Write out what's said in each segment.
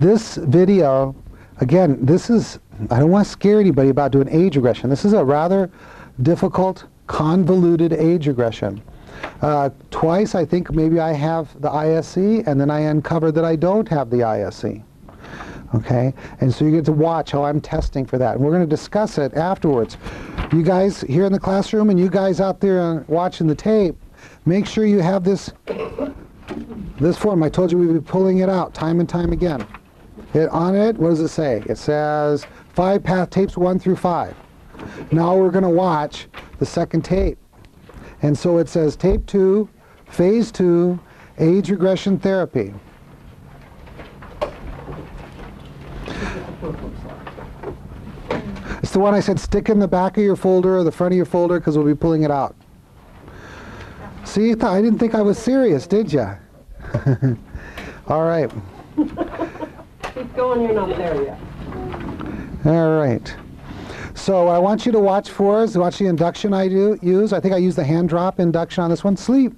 This video, again, this is, I don't want to scare anybody about doing age regression. This is a rather difficult, convoluted age regression. Twice, I think maybe I have the ISC, and then I uncovered that I don't have the ISC. Okay, and so you get to watch how I'm testing for that. And we're going to discuss it afterwards. You guys here in the classroom and you guys out there watching the tape, make sure you have this form. I told you we'd be pulling it out time and time again. On it, what does it say? It says 5 path tapes 1 through 5. Now we're going to watch the second tape. And so it says tape 2, phase 2, age regression therapy. It's the one I said stick in the back of your folder or the front of your folder because we'll be pulling it out. See, I didn't think I was serious, did you? All right. Keep going, you're not there yet. All right. So I want you to watch for us. Watch the induction I use. I think I use the hand drop induction on this one. Sleep.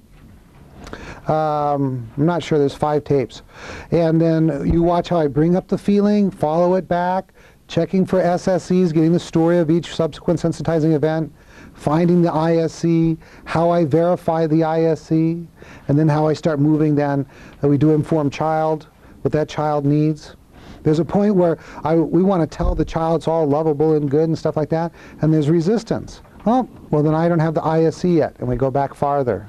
I'm not sure. There's 5 tapes. And then you watch how I bring up the feeling, follow it back, checking for SSEs, getting the story of each subsequent sensitizing event, finding the ISC, how I verify the ISC, and then how I start moving then. We do informed child, what that child needs. There's a point where we want to tell the child it's all lovable and good and stuff like that, and there's resistance. Oh, well then I don't have the ISC yet, and we go back farther.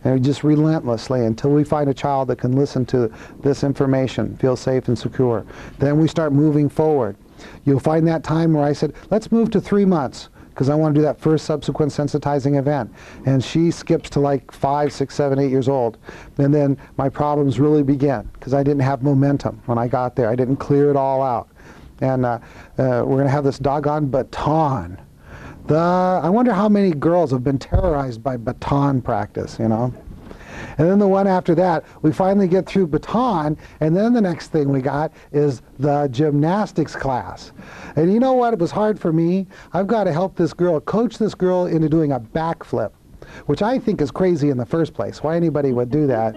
And just relentlessly until we find a child that can listen to this information, feel safe and secure. Then we start moving forward. You'll find that time where I said, let's move to 3 months, because I want to do that first subsequent sensitizing event. And she skips to like 5, 6, 7, 8 years old. And then my problems really begin, because I didn't have momentum when I got there. I didn't clear it all out. And we're going to have this doggone baton. I wonder how many girls have been terrorized by baton practice, you know. And then the one after that, we finally get through baton, and then the next thing we got is the gymnastics class. And you know what? It was hard for me. I've got to help this girl, coach this girl into doing a backflip, which I think is crazy in the first place. Why anybody would do that?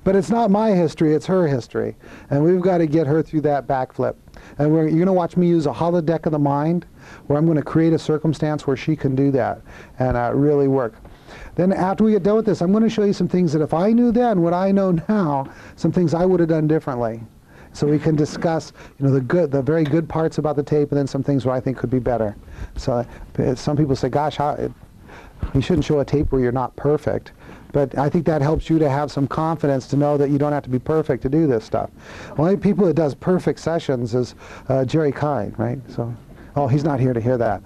But it's not my history, it's her history. And we've got to get her through that backflip. And you're going to watch me use a holodeck of the mind, where I'm going to create a circumstance where she can do that and really work. Then after we get done with this, I'm going to show you some things that if I knew then what I know now, some things I would have done differently. So we can discuss, you know, the very good parts about the tape, and then some things where I think could be better. So some people say, gosh, you shouldn't show a tape where you're not perfect. But I think that helps you to have some confidence to know that you don't have to be perfect to do this stuff. The only people that does perfect sessions is Jerry Kine, right? So, oh, he's not here to hear that.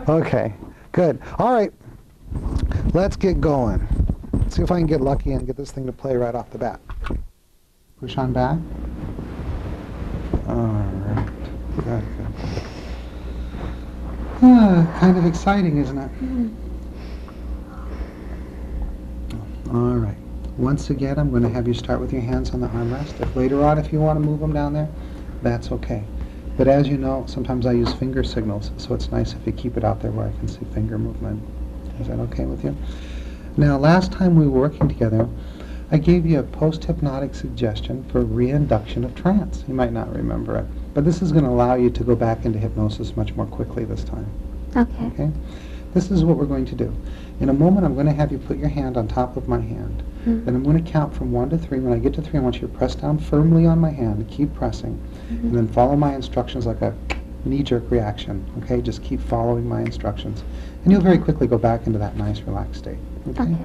Okay, good. All right, let's get going. See if I can get lucky and get this thing to play right off the bat. Push on back. All right, good, good. Kind of exciting, isn't it? All right. Once again, I'm going to have you start with your hands on the armrest. If later on, if you want to move them down there, that's okay. But as you know, sometimes I use finger signals, so it's nice if you keep it out there where I can see finger movement. Is that okay with you? Now, last time we were working together, I gave you a post-hypnotic suggestion for reinduction of trance. You might not remember it, but this is going to allow you to go back into hypnosis much more quickly this time. Okay. Okay? This is what we're going to do. In a moment, I'm going to have you put your hand on top of my hand. Then I'm going to count from 1 to 3. When I get to 3, I want you to press down firmly on my hand, keep pressing, and then follow my instructions like a knee-jerk reaction. Okay? Just keep following my instructions. And you'll very quickly go back into that nice, relaxed state. Okay?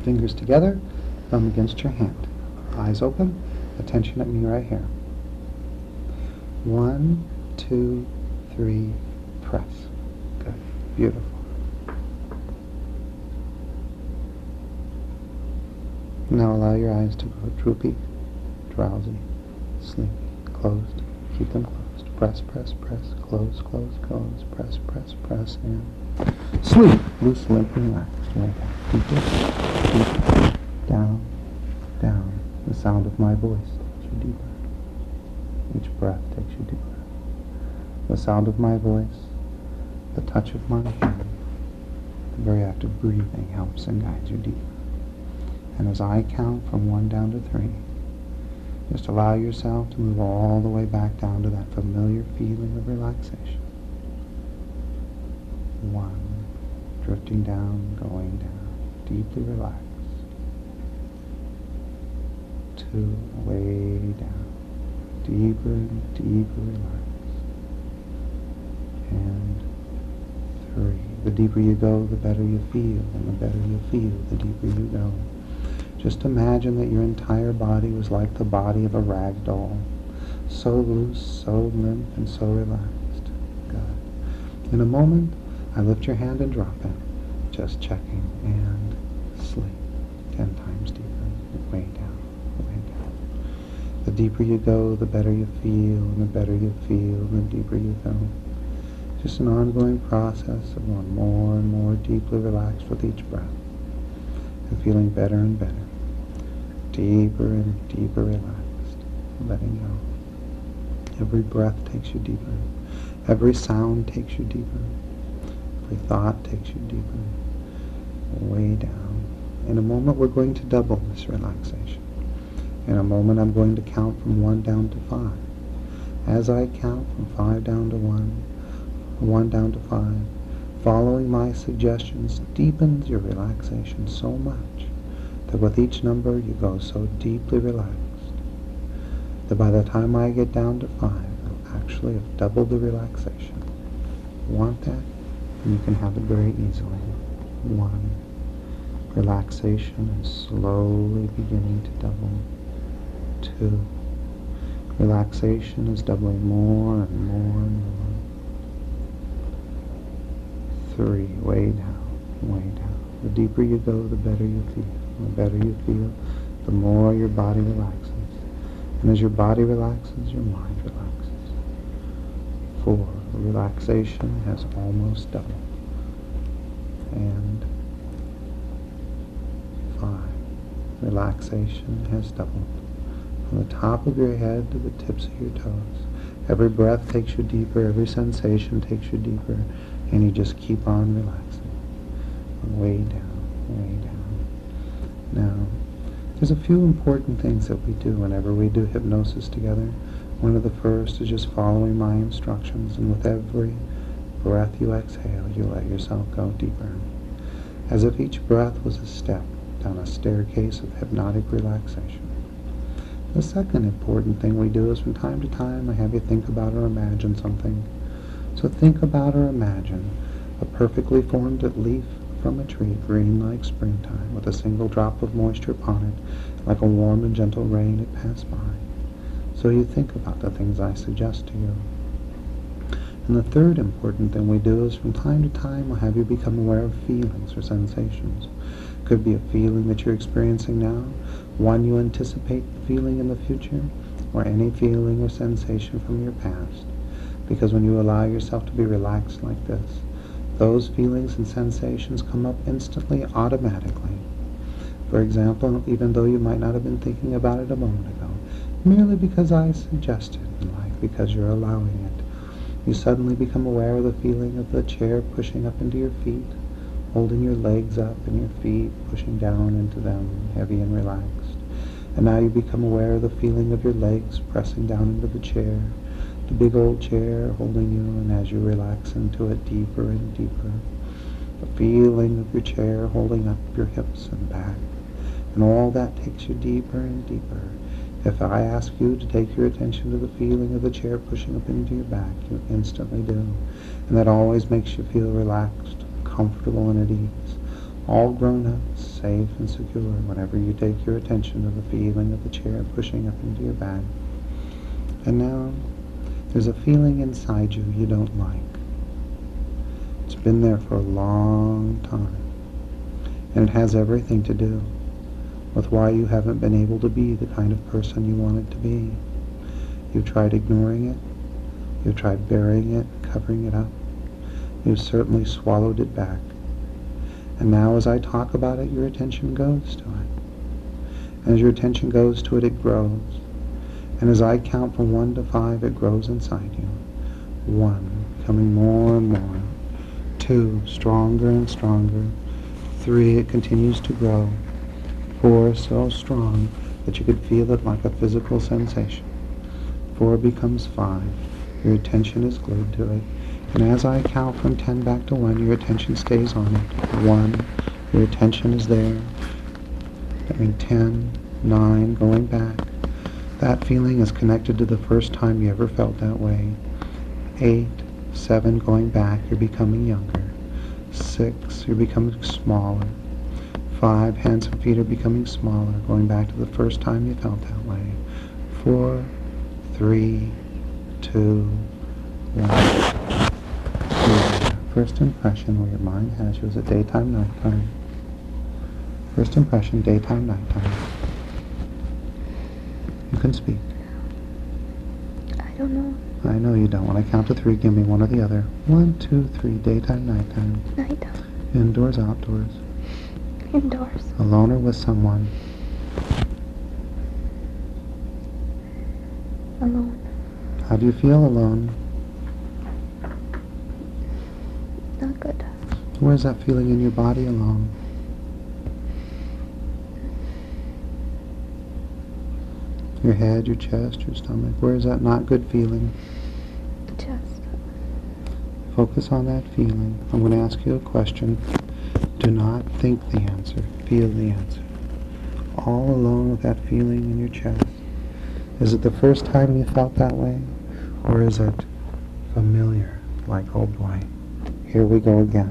Fingers together, thumb against your hand. Eyes open, attention at me right here. 1, 2, 3, press. Good. Beautiful. Now allow your eyes to go droopy, drowsy, sleepy, closed. Keep them closed. Press, press, press. Close, close, close. Press, press, press, and sleep. Loose, limp, and relaxed. Like that. Deeper, deeper. Down, down. The sound of my voice takes you deeper. Each breath takes you deeper. The sound of my voice, the touch of my hand, the very act of breathing helps and guides you deeper. And as I count from 1 down to 3, just allow yourself to move all the way back down to that familiar feeling of relaxation. 1, drifting down, going down, deeply relaxed. 2, way down, deeper and deeper relaxed. And 3, the deeper you go, the better you feel, and the better you feel, the deeper you go. Just imagine that your entire body was like the body of a rag doll, so loose, so limp, and so relaxed. Good. In a moment, I lift your hand and drop it, just checking, and sleep 10 times deeper, way down, way down. The deeper you go, the better you feel, and the better you feel, and the deeper you go. Just an ongoing process of going more and more deeply relaxed with each breath, and feeling better and better. Deeper and deeper relaxed, letting go. Every breath takes you deeper. Every sound takes you deeper. Every thought takes you deeper. Way down. In a moment we're going to double this relaxation. In a moment I'm going to count from 1 down to 5. As I count from 5 down to 1, 1 down to 5, following my suggestions deepens your relaxation so much that with each number you go so deeply relaxed that by the time I get down to 5, I'll actually have doubled the relaxation. Want that? And you can have it very easily. 1. Relaxation is slowly beginning to double. 2. Relaxation is doubling more and more and more. 3. Way down, way down. The deeper you go, the better you feel. The better you feel, the more your body relaxes. And as your body relaxes, your mind relaxes. 4. Relaxation has almost doubled. And 5. Relaxation has doubled. From the top of your head to the tips of your toes. Every breath takes you deeper, every sensation takes you deeper, and you just keep on relaxing. Way down, way down. Now, there's a few important things that we do whenever we do hypnosis together. One of the first is just following my instructions, and with every breath you exhale, you let yourself go deeper, as if each breath was a step down a staircase of hypnotic relaxation. The second important thing we do is from time to time I have you think about or imagine something. So think about or imagine a perfectly formed leaf from a tree, green like springtime, with a single drop of moisture upon it, like a warm and gentle rain it passed by. So you think about the things I suggest to you. And the third important thing we do is from time to time we'll have you become aware of feelings or sensations. Could be a feeling that you're experiencing now, one you anticipate feeling in the future, or any feeling or sensation from your past. Because when you allow yourself to be relaxed like this, those feelings and sensations come up instantly, automatically. For example, even though you might not have been thinking about it a moment ago, merely because I suggested, like because you're allowing it, you suddenly become aware of the feeling of the chair pushing up into your feet, holding your legs up and your feet pushing down into them, heavy and relaxed. And now you become aware of the feeling of your legs pressing down into the chair, the big old chair holding you, and as you relax into it deeper and deeper, the feeling of your chair holding up your hips and back, and all that takes you deeper and deeper. If I ask you to take your attention to the feeling of the chair pushing up into your back, you instantly do, and that always makes you feel relaxed, comfortable, and at ease, all grown up, safe and secure whenever you take your attention to the feeling of the chair pushing up into your back. And now, there's a feeling inside you don't like. It's been there for a long time, and it has everything to do with why you haven't been able to be the kind of person you wanted to be. You've tried ignoring it, you've tried burying it, covering it up, you've certainly swallowed it back. And now as I talk about it, your attention goes to it. And as your attention goes to it, it grows. And as I count from 1 to 5, it grows inside you. 1, becoming more and more. 2, stronger and stronger. 3, it continues to grow. 4 so strong that you could feel it like a physical sensation. 4 becomes 5. Your attention is glued to it. And as I count from 10 back to 1, your attention stays on it. 1, your attention is there. I mean 10, 9, going back. That feeling is connected to the first time you ever felt that way. 8, 7, going back, you're becoming younger. 6, you're becoming smaller. 5, hands and feet are becoming smaller, going back to the first time you felt that way. 4, 3, 2, 1. First impression where your mind has you is it daytime, nighttime? First impression, daytime, nighttime. You can speak. I don't know. I know you don't. When I count to 3, give me one or the other. 1, 2, 3, daytime, nighttime. Nighttime. Indoors, outdoors. Indoors. Alone or with someone. Alone. How do you feel alone? Not good. Where's that feeling in your body alone? Your head, your chest, your stomach. Where is that not good feeling? Chest. Focus on that feeling. I'm going to ask you a question. Do not think the answer. Feel the answer. All alone with that feeling in your chest. Is it the first time you felt that way? Or is it familiar? Like, oh boy, here we go again.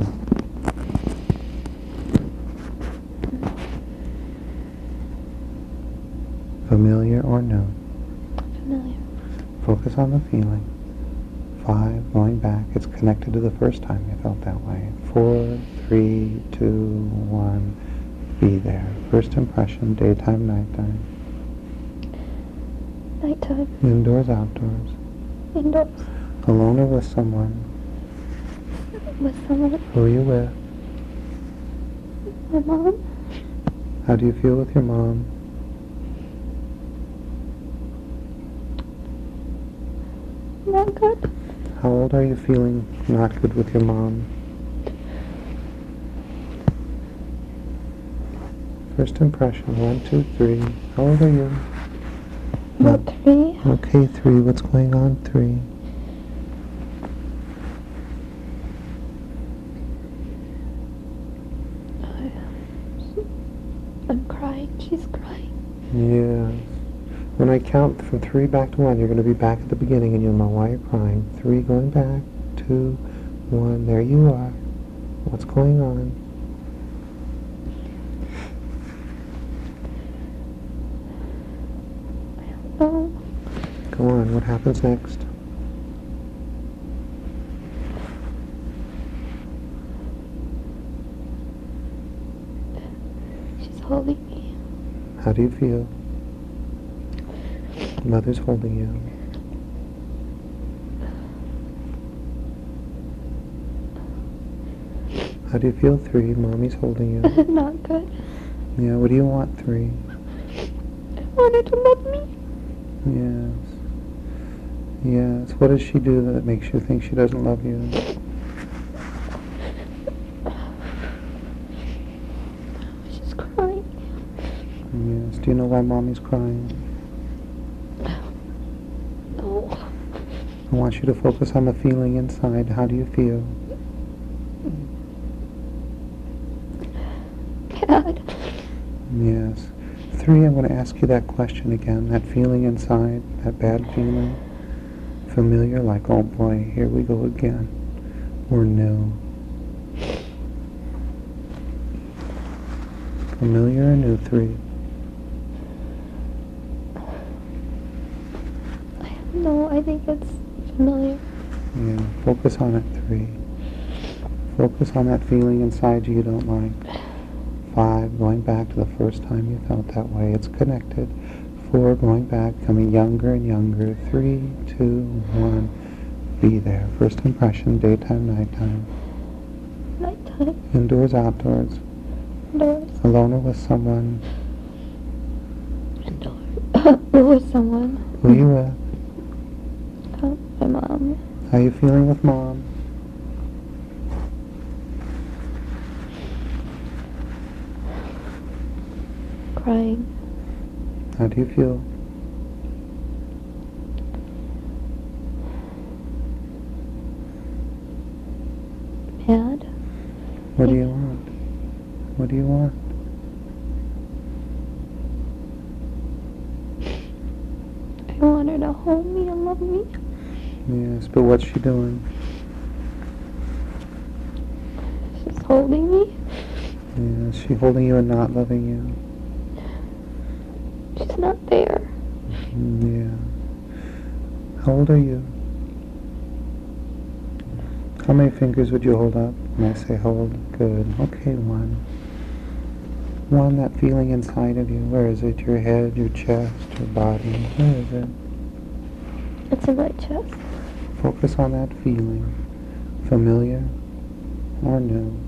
Familiar or new? Familiar. Focus on the feeling. 5, going back. It's connected to the first time you felt that way. 4, 3, 2, 1. Be there. First impression, daytime, nighttime. Nighttime. Indoors, outdoors. Indoors. Alone or with someone. With someone. Who are you with? My mom. How do you feel with your mom? Not good. How old are you feeling not good with your mom? First impression, 1, 2, 3. How old are you? About 3. Okay, 3. What's going on, 3? I'm crying. She's crying. Yes. When I count from 3 back to 1, you're going to be back at the beginning and you'll know why you're crying. 3 going back, 2, 1. There you are. What's going on? Oh. Go on. What happens next? She's holding me. How do you feel? Mother's holding you. How do you feel, 3? Mommy's holding you. Not good. Yeah, what do you want, 3? I want her to love me. Yes. Yes. What does she do that makes you think she doesn't love you? She's crying. Yes. Do you know why Mommy's crying? No. I want you to focus on the feeling inside. How do you feel? Bad. Yes. 3, I'm going to ask you that question again. That feeling inside, that bad feeling. Familiar, like, oh boy, here we go again. Or new. Familiar or new, 3? No, I think it's familiar. Yeah, focus on it, 3. Focus on that feeling inside you don't like. 5, going back to the first time you felt that way. It's connected. 4, going back, coming younger and younger. 3, 2, 1. Be there. First impression, daytime, nighttime. Nighttime. Indoors, outdoors. Indoors. Alone or with someone. Indoors. With someone. Who are you with? My mom. How are you feeling with Mom? crying. How do you feel? Mad. What do you want? What do you want? I want her to hold me and love me. Yes, but what's she doing? She's holding me. Yeah, is she holding you and not loving you? She's not there. Yeah. How old are you? How many fingers would you hold up when I say hold? Good. Okay, one. One, that feeling inside of you. Where is it? Your head, your chest, your body. Where is it? It's in my chest. Focus on that feeling. Familiar or new?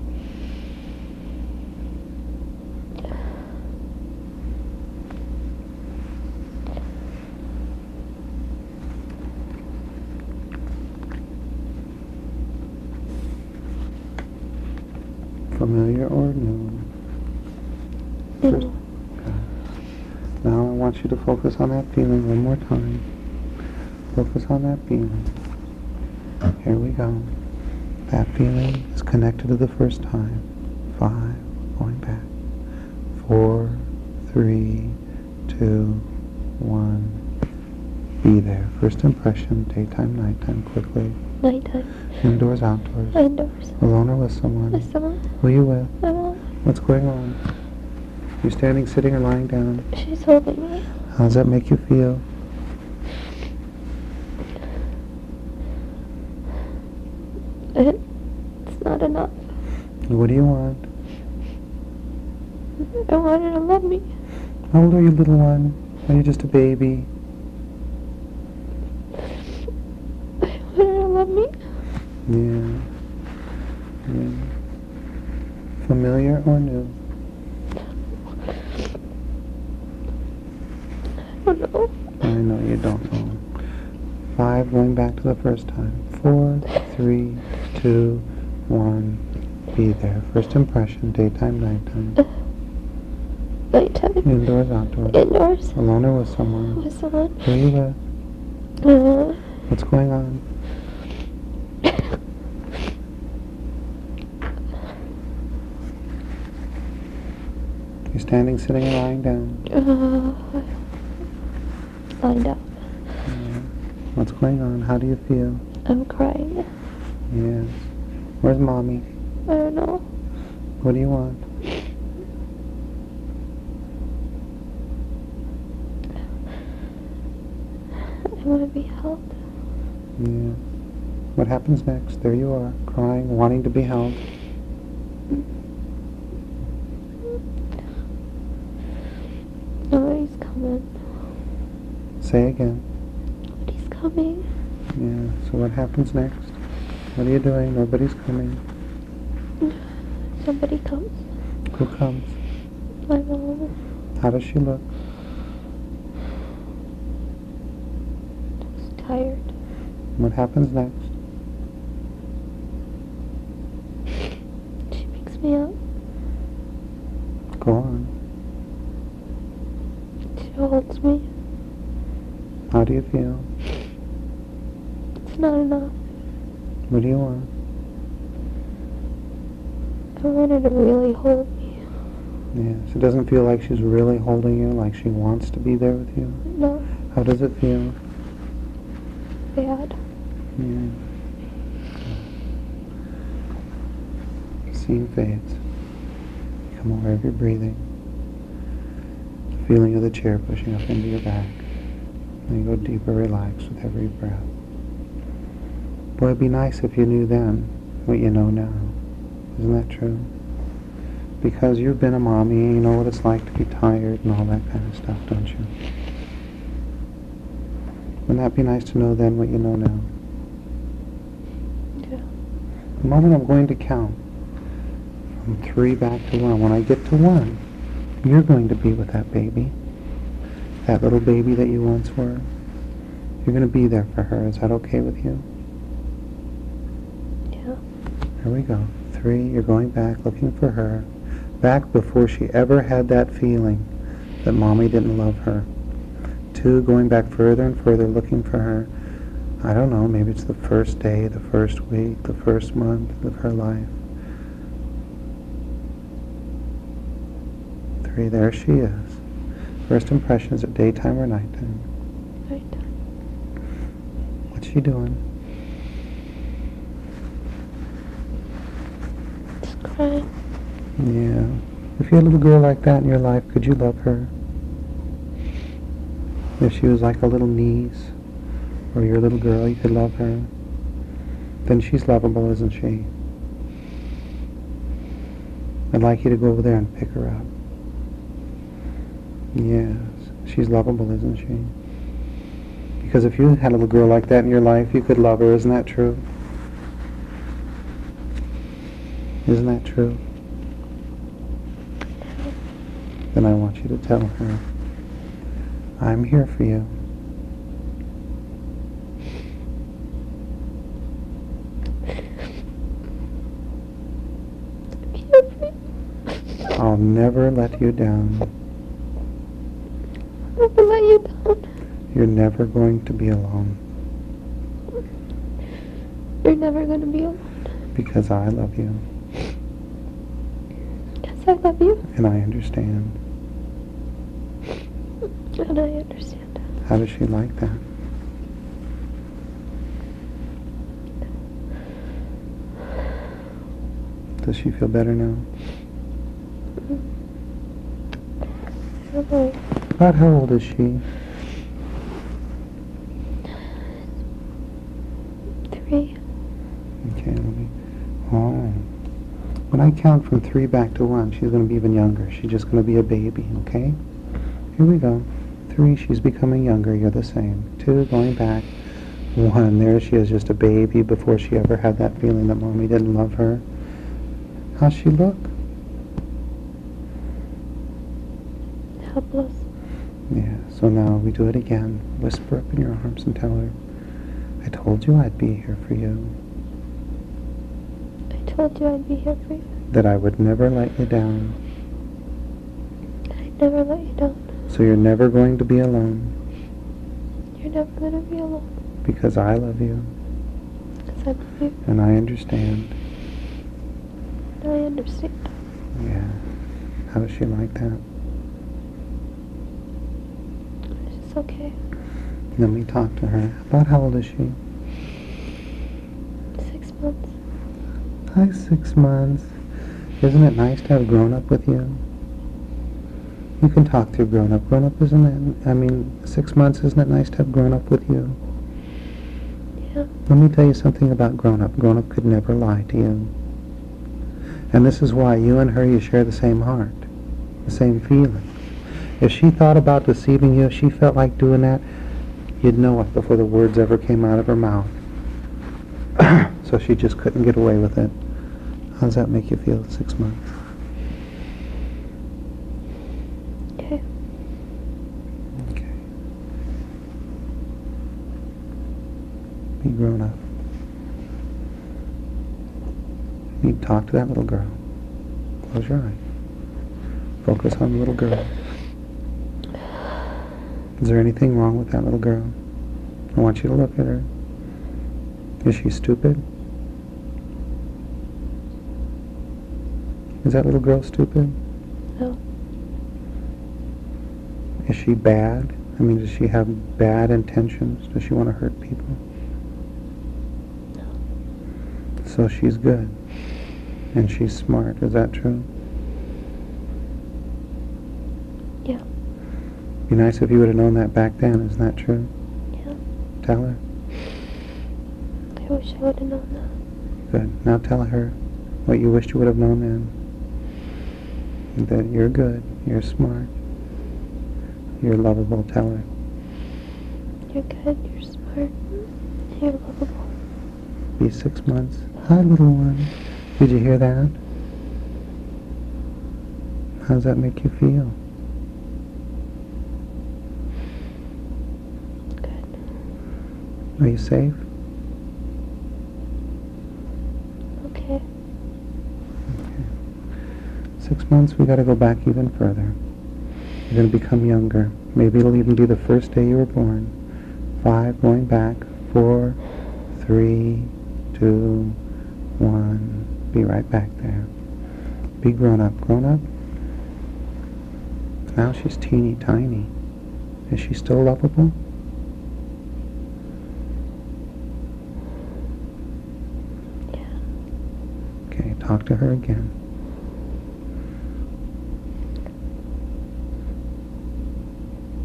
Familiar or new? First, okay. Now I want you to focus on that feeling one more time. Focus on that feeling. Here we go. That feeling is connected to the first time. 5, going back. 4, 3, 2, 1. Be there. First impression, daytime, nighttime, quickly. Nighttime. Indoors, outdoors. Indoors. Alone or with someone? With someone. Who are you with? My mom. What's going on? You standing, sitting, or lying down? She's holding me. How does that make you feel? It's not enough. What do you want? I want her to love me. How old are you, little one? Are you just a baby? I want her to love me. Yeah. Yeah. Familiar or new? I don't know. I know you don't know. 5, going back to the first time. 4, 3, 2, 1. Be there. First impression, daytime, nighttime. Nighttime. Indoors, outdoors. Indoors. Alone or with someone? With someone. Who are you with? What's going on? You're standing, sitting, or lying down? Lying down. Yeah. What's going on? How do you feel? I'm crying. Yes. Where's mommy? I don't know. What do you want? I want to be held. Yeah. What happens next? There you are, crying, wanting to be held. Nobody's coming. Say again. Nobody's coming. Yeah. So what happens next? What are you doing? Nobody's coming. Somebody comes. Who comes? My mom. How does she look? Just tired. What happens next? She picks me up. Go on. She holds me. How do you feel? It's not enough. What do you want? I want her to really hold me. Yes. It doesn't feel like she's really holding you, like she wants to be there with you. No. How does it feel? Bad. Yeah. Scene fades. Come aware of your breathing. The feeling of the chair pushing up into your back. And you go deeper, relaxed with every breath. Boy, it'd be nice if you knew then what you know now. Isn't that true? Because you've been a mommy, you know what it's like to be tired and all that kind of stuff, don't you? Wouldn't that be nice to know then what you know now? Yeah. The moment I'm going to count from 3 back to 1. When I get to 1, you're going to be with that baby. That little baby that you once were. You're going to be there for her. Is that okay with you? Yeah. Here we go. 3, you're going back looking for her. Back before she ever had that feeling that Mommy didn't love her. 2, going back further and further, looking for her. I don't know, maybe it's the first day, the first week, the first month of her life. 3, there she is. First impression, is it daytime or nighttime? Nighttime. What's she doing? Just crying. Yeah. If you had a little girl like that in your life, could you love her? If she was like a little niece, or your little girl, you could love her. Then she's lovable, isn't she? I'd like you to go over there and pick her up. Yes, she's lovable, isn't she? Because if you had a little girl like that in your life, you could love her, isn't that true? Isn't that true? Then I want you to tell her, I'm here for you. I'll never let you down. Never let you down. You're never going to be alone. You're never going to be alone. Because I love you. Yes, I love you. And I understand. And I understand. How does she like that? Does she feel better now? I don't know. About how old is she? 3. Okay, let me... Oh. When I count from 3 back to 1, she's going to be even younger. She's just going to be a baby, okay? Here we go. 3, she's becoming younger. You're the same. 2, going back. 1, there she is, just a baby before she ever had that feeling that Mommy didn't love her. How's she look? Helpless. Yeah, so now we do it again. Whisper up in your arms and tell her, I told you I'd be here for you. I told you I'd be here for you. That I would never let you down. I'd never let you down. So you're never going to be alone. You're never going to be alone. Because I love you. Because I love you. And I understand. And I understand. Yeah. How does she like that? It's okay. Let me talk to her. About how old is she? 6 months. Hi, 6 months. Isn't it nice to have grown up with you? You can talk to a grown up. Grown up, isn't it? I mean, 6 months, isn't it nice to have grown up with you? Yeah. Let me tell you something about grown up. Grown up could never lie to you. And this is why you and her, you share the same heart, the same feeling. If she thought about deceiving you, if she felt like doing that, you'd know it before the words ever came out of her mouth. So she just couldn't get away with it. How does that make you feel at 6 months? Okay. Okay. Be grown up. You need to talk to that little girl. Close your eyes. Focus on the little girl. Is there anything wrong with that little girl? I want you to look at her. Is she stupid? Is that little girl stupid? No. Is she bad? I mean, does she have bad intentions? Does she want to hurt people? No. So she's good. And she's smart. Is that true? Yeah. Be nice if you would have known that back then. Isn't that true? Yeah. Tell her. I wish I would have known that. Good. Now tell her what you wished you would have known then. That you're good. You're smart. You're lovable. Tell her. You're good, you're smart, you're lovable. Be 6 months. Hi, little one. Did you hear that? How does that make you feel? Good. Are you safe? Okay. 6 months, we got to go back even further. You're going to become younger. Maybe it'll even be the first day you were born. 5, going back. 4, 3, 2, 1. Be right back there. Be grown up. Grown up? Now she's teeny tiny. Is she still lovable? Yeah. Okay, talk to her again.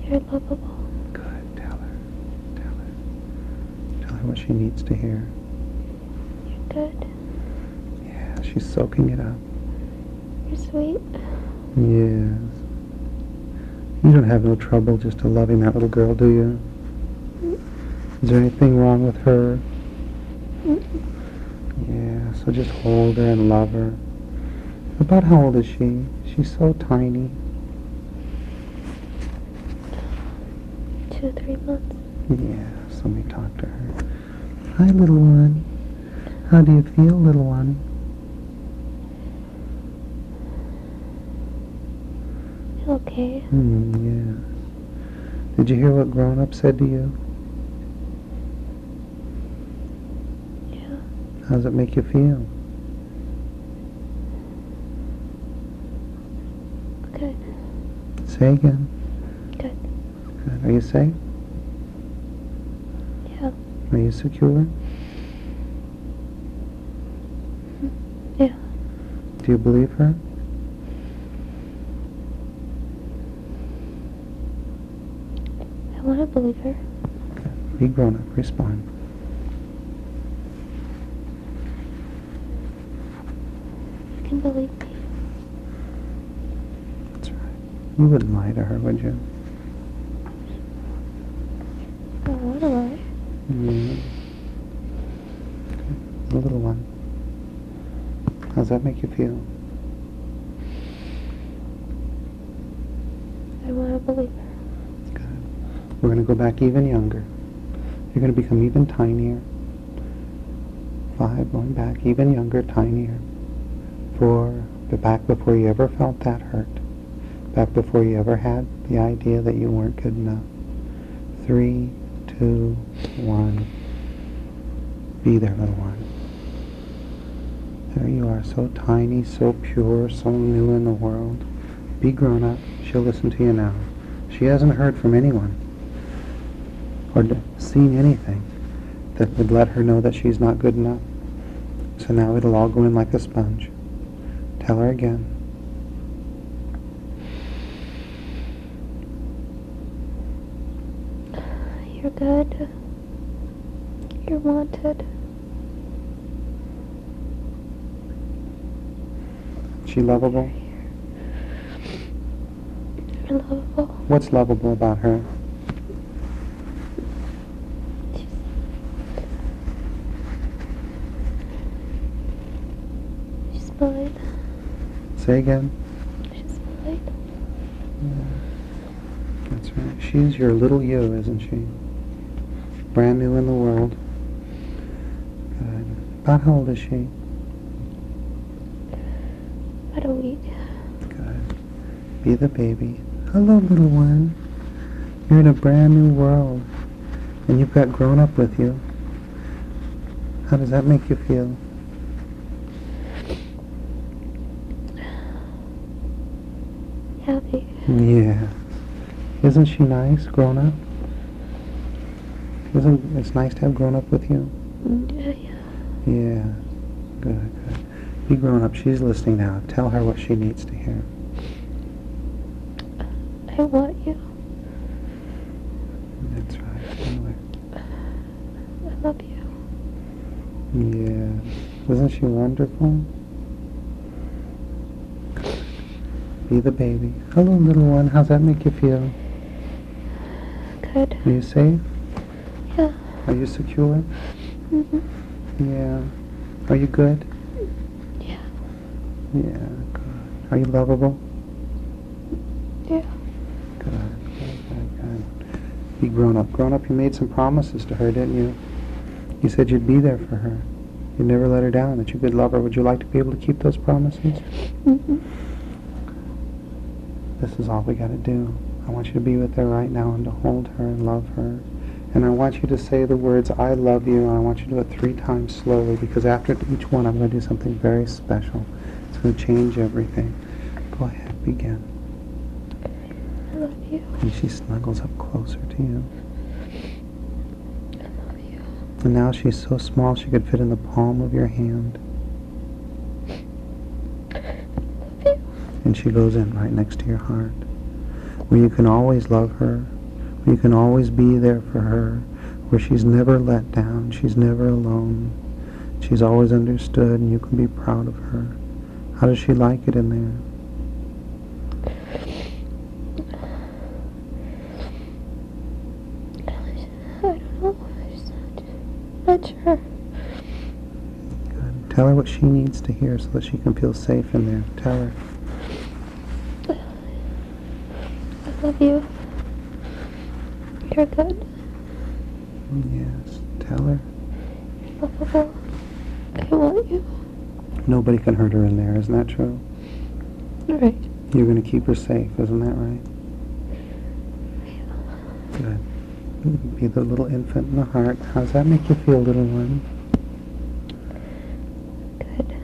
You're lovable. Good, tell her. Tell her. Tell her what she needs to hear. You're good. Yeah, she's soaking it up. You're sweet. Yes. You don't have no trouble just loving that little girl, do you? Is there anything wrong with her? Yeah, so just hold her and love her. About how old is she? She's so tiny. 2 or 3 months. Yeah, so let me talk to her. Hi, little one. How do you feel, little one? Okay. Yeah. Did you hear what grown-up said to you? Yeah. How does it make you feel? Good. Say again. Good. Good. Are you safe? Yeah. Are you secure? Yeah. Do you believe her? I want to believe her. Okay. Be grown up. Respond. You can believe me. That's right. You wouldn't lie to her, would you? I don't want to lie. Yeah. Okay. The little one. How does that make you feel? I want to believe her. We're going to go back even younger. You're going to become even tinier. 5, going back even younger, tinier. 4, back before you ever felt that hurt. Back before you ever had the idea that you weren't good enough. 3, 2, 1. Be there, little one. There you are, so tiny, so pure, so new in the world. Be grown up. She'll listen to you now. She hasn't heard from anyone or seen anything that would let her know that she's not good enough. So now it'll all go in like a sponge. Tell her again. You're good. You're wanted. She lovable? You're lovable. What's lovable about her? She's mine. Say again. She's mine. That's right. She's your little you, isn't she? Brand new in the world. Good. About how old is she? About a week. Good. Be the baby. Hello, little one. You're in a brand new world. And you've got grown up with you. How does that make you feel? Happy. Yeah. Isn't she nice, grown up? Isn't it's nice to have grown up with you? Yeah. Yeah. Good, good. Be grown up. She's listening now. Tell her what she needs to hear. I want you. That's right. Tell her. I love you. Yeah. Wasn't she wonderful? Be the baby. Hello, little one. How's that make you feel? Good. Are you safe? Yeah. Are you secure? Mm-hmm. Yeah. Are you good? Yeah. Yeah. Good. Are you lovable? Yeah. Good. Good, good, good. Be grown up. Grown up, you made some promises to her, didn't you? You said you'd be there for her. You'd never let her down, that you could love her. Would you like to be able to keep those promises? Mm-hmm. This is all we got to do. I want you to be with her right now and to hold her and love her. And I want you to say the words, I love you, and I want you to do it 3 times slowly, because after each one I'm going to do something very special. It's going to change everything. Go ahead, begin. I love you. And she snuggles up closer to you. I love you. And now she's so small she could fit in the palm of your hand. I love you. And she goes in right next to your heart, where you can always love her, where you can always be there for her, where she's never let down, she's never alone, she's always understood, and you can be proud of her. How does she like it in there? I don't know. I'm not sure. Good. Tell her what she needs to hear so that she can feel safe in there. Tell her. I love you. You're good. Yes. Tell her. You're lovable. I want you. Nobody can hurt her in there. Isn't that true? Right. You're going to keep her safe. Isn't that right? Good. Be the little infant in the heart. How does that make you feel, little one? Good.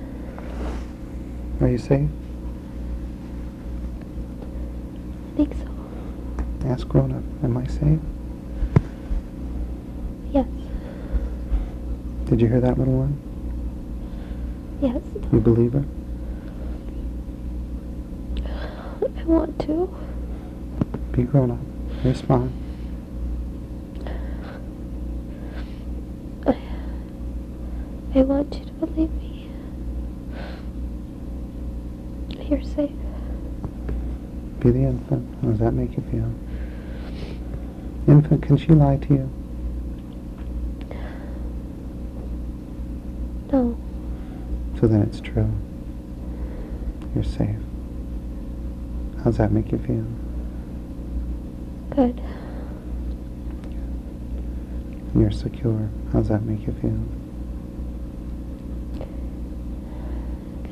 Are you safe? I think so. Ask grown up. Am I safe? Yes. Did you hear that, little one? Yes. You believe her? I want to. Be grown up. Respond. I want you to believe me. You're safe. Be the infant. How does that make you feel? Infant, can she lie to you? No. So then it's true. You're safe. How does that make you feel? Good. You're secure. How does that make you feel?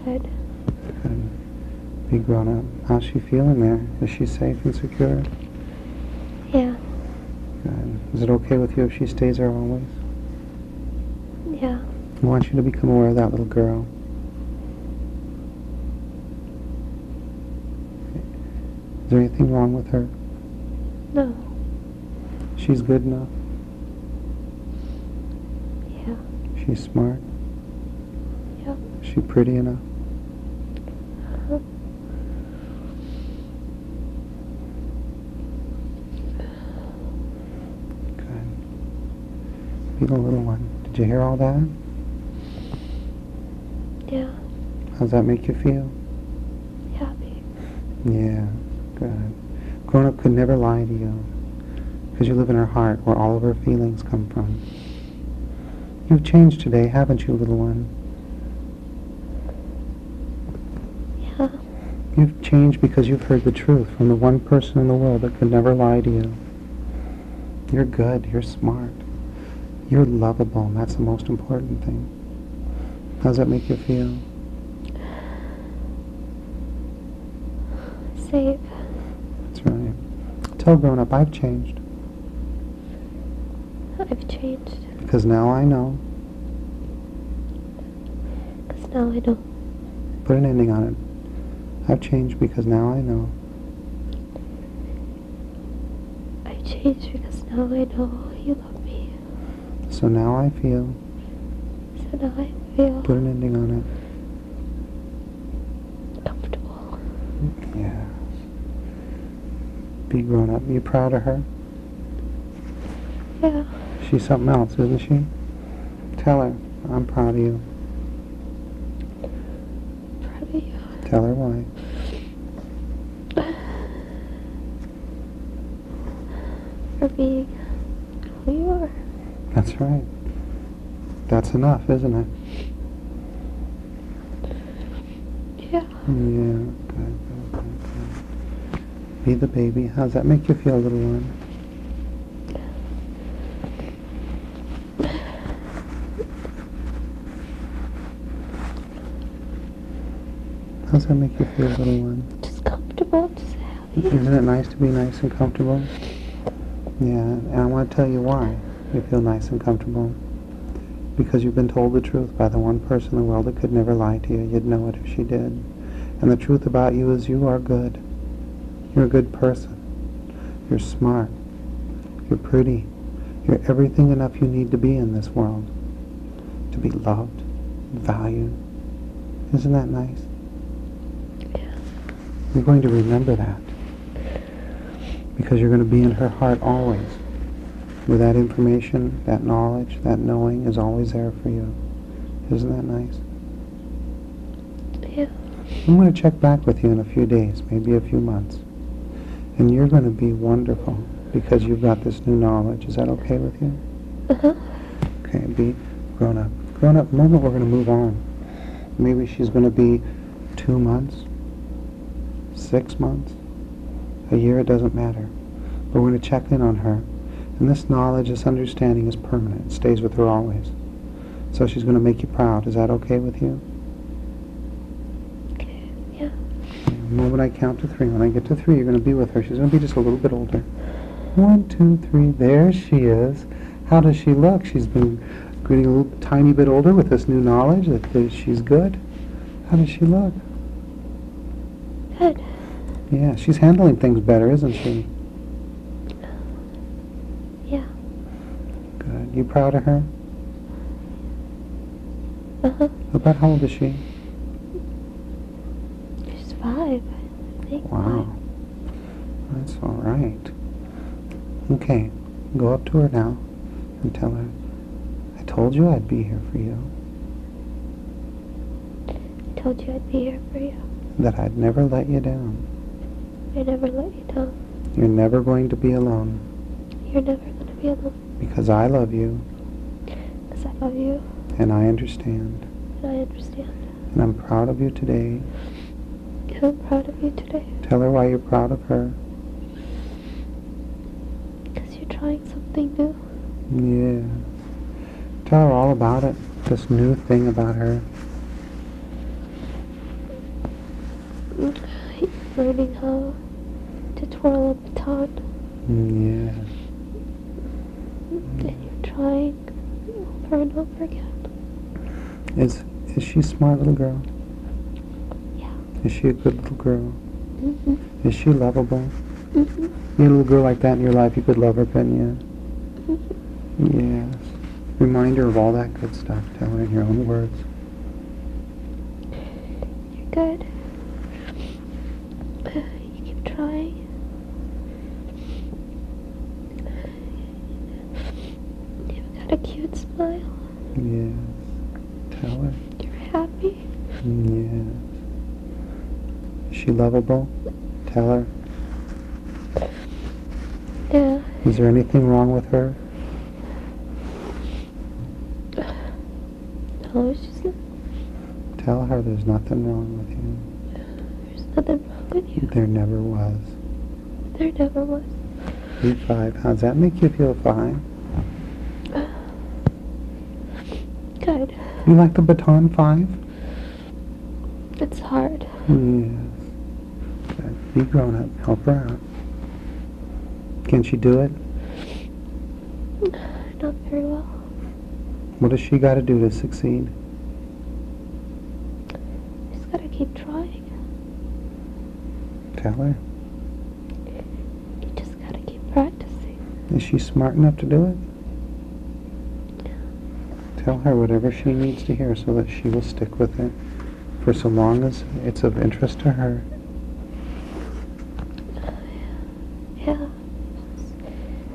Good. Good. Be grown up. How's she feeling there? Is she safe and secure? Yeah. Good. Is it okay with you if she stays there always? Yeah. I want you to become aware of that little girl. Is there anything wrong with her? No. She's good enough. Yeah. She's smart. Yep. Is she pretty enough? Uh-huh. Good. Be the little one. Did you hear all that? Yeah. How does that make you feel? Happy. Yeah. Good. Grown up could never lie to you, because you live in her heart where all of her feelings come from. You've changed today, haven't you, little one? Yeah. You've changed because you've heard the truth from the one person in the world that could never lie to you. You're good, you're smart, you're lovable, and that's the most important thing. How does that make you feel? Safe. That's right. Tell grown up, I've changed. I've changed. Because now I know. Because now I know. Put an ending on it. I've changed because now I know. I've changed because now I know you love me. So now I feel. So now I feel Put an ending on comfortable. it. Yeah. Be grown up. You proud of her? Yeah. She's something else, isn't she? Tell her, I'm proud of you. Proud of you. Tell her why. For being who you are. That's right. That's enough, isn't it? Yeah. Yeah. Good, good, good, good. Be the baby. How does that make you feel, little one? How does that make you feel, little one? Just comfortable, just happy. Isn't it nice to be nice and comfortable? Yeah, and I want to tell you why you feel nice and comfortable. Because you've been told the truth by the one person in the world that could never lie to you. You'd know it if she did. And the truth about you is you are good. You're a good person. You're smart. You're pretty. You're everything enough you need to be in this world. To be loved, valued. Isn't that nice? Yeah. You're going to remember that. Because you're going to be in her heart always. With that information, that knowledge, that knowing is always there for you. Isn't that nice? Yeah. I'm going to check back with you in a few days, maybe a few months. And you're going to be wonderful because you've got this new knowledge. Is that okay with you? Uh-huh. Okay, be grown up. Grown up moment, we're going to move on. Maybe she's going to be 2 months, 6 months, a year, it doesn't matter. But we're going to check in on her. And this knowledge, this understanding is permanent. It stays with her always. So she's going to make you proud. Is that okay with you? Okay. Yeah. Okay, the moment I count to 3, when I get to 3, you're going to be with her. She's going to be just a little bit older. 1, 2, 3. There she is. How does she look? She's been getting a little tiny bit older with this new knowledge that she's good. How does she look? Good. Yeah, she's handling things better, isn't she? Yeah. Good. You proud of her? Uh-huh. About how old is she? She's 5, I think. Wow. That's all right. Okay. Go up to her now and tell her, I told you I'd be here for you. I told you I'd be here for you. That I'd never let you down. I never let you down. You're never going to be alone. You're never going to be alone. Because I love you. Because I love you. And I understand. And I understand. And I'm proud of you today. And I'm proud of you today. Tell her why you're proud of her. Because you're trying something new. Yeah. Tell her all about it. This new thing about her. Learning how to twirl a baton. Yeah. And you're trying over and over again. Is she a smart little girl? Yeah. Is she a good little girl? Mm-hmm. Is she lovable? Mm-hmm. You had a little girl like that in your life, you could love her, couldn't you? Mm-hmm. Yes. Remind her of all that good stuff. Tell her in your own words. You're good. You keep trying. You've got a cute smile. Yes. Tell her. You're happy. Yes. Is she lovable? Tell her. Yeah. Is there anything wrong with her? No, it's just not. Tell her there's nothing wrong with you. There's nothing wrong with you. There never was. There never was. Be 5. How does that make you feel, 5? Good. You like the baton, 5? It's hard. Yes. Good. Be grown up. Help her out. Can she do it? Not very well. What does she got to do to succeed? Just gotta keep trying. Tell her. You just gotta keep practicing. Is she smart enough to do it? Tell her whatever she needs to hear so that she will stick with it for so long as it's of interest to her. Yeah.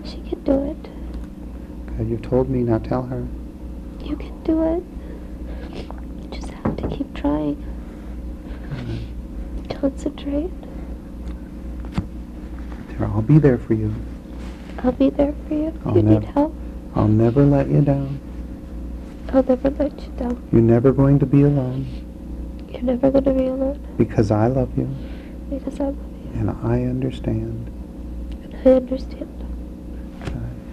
She can do it. Okay, you've told me, now tell her. You can do it. You just have to keep trying. Concentrate. There, I'll be there for you. I'll be there for you if I'll you need nev- help. I'll never let you down. I'll never let you down. You're never going to be alone You're never gonna be alone because I love you because I love you. and I understand. And I understand.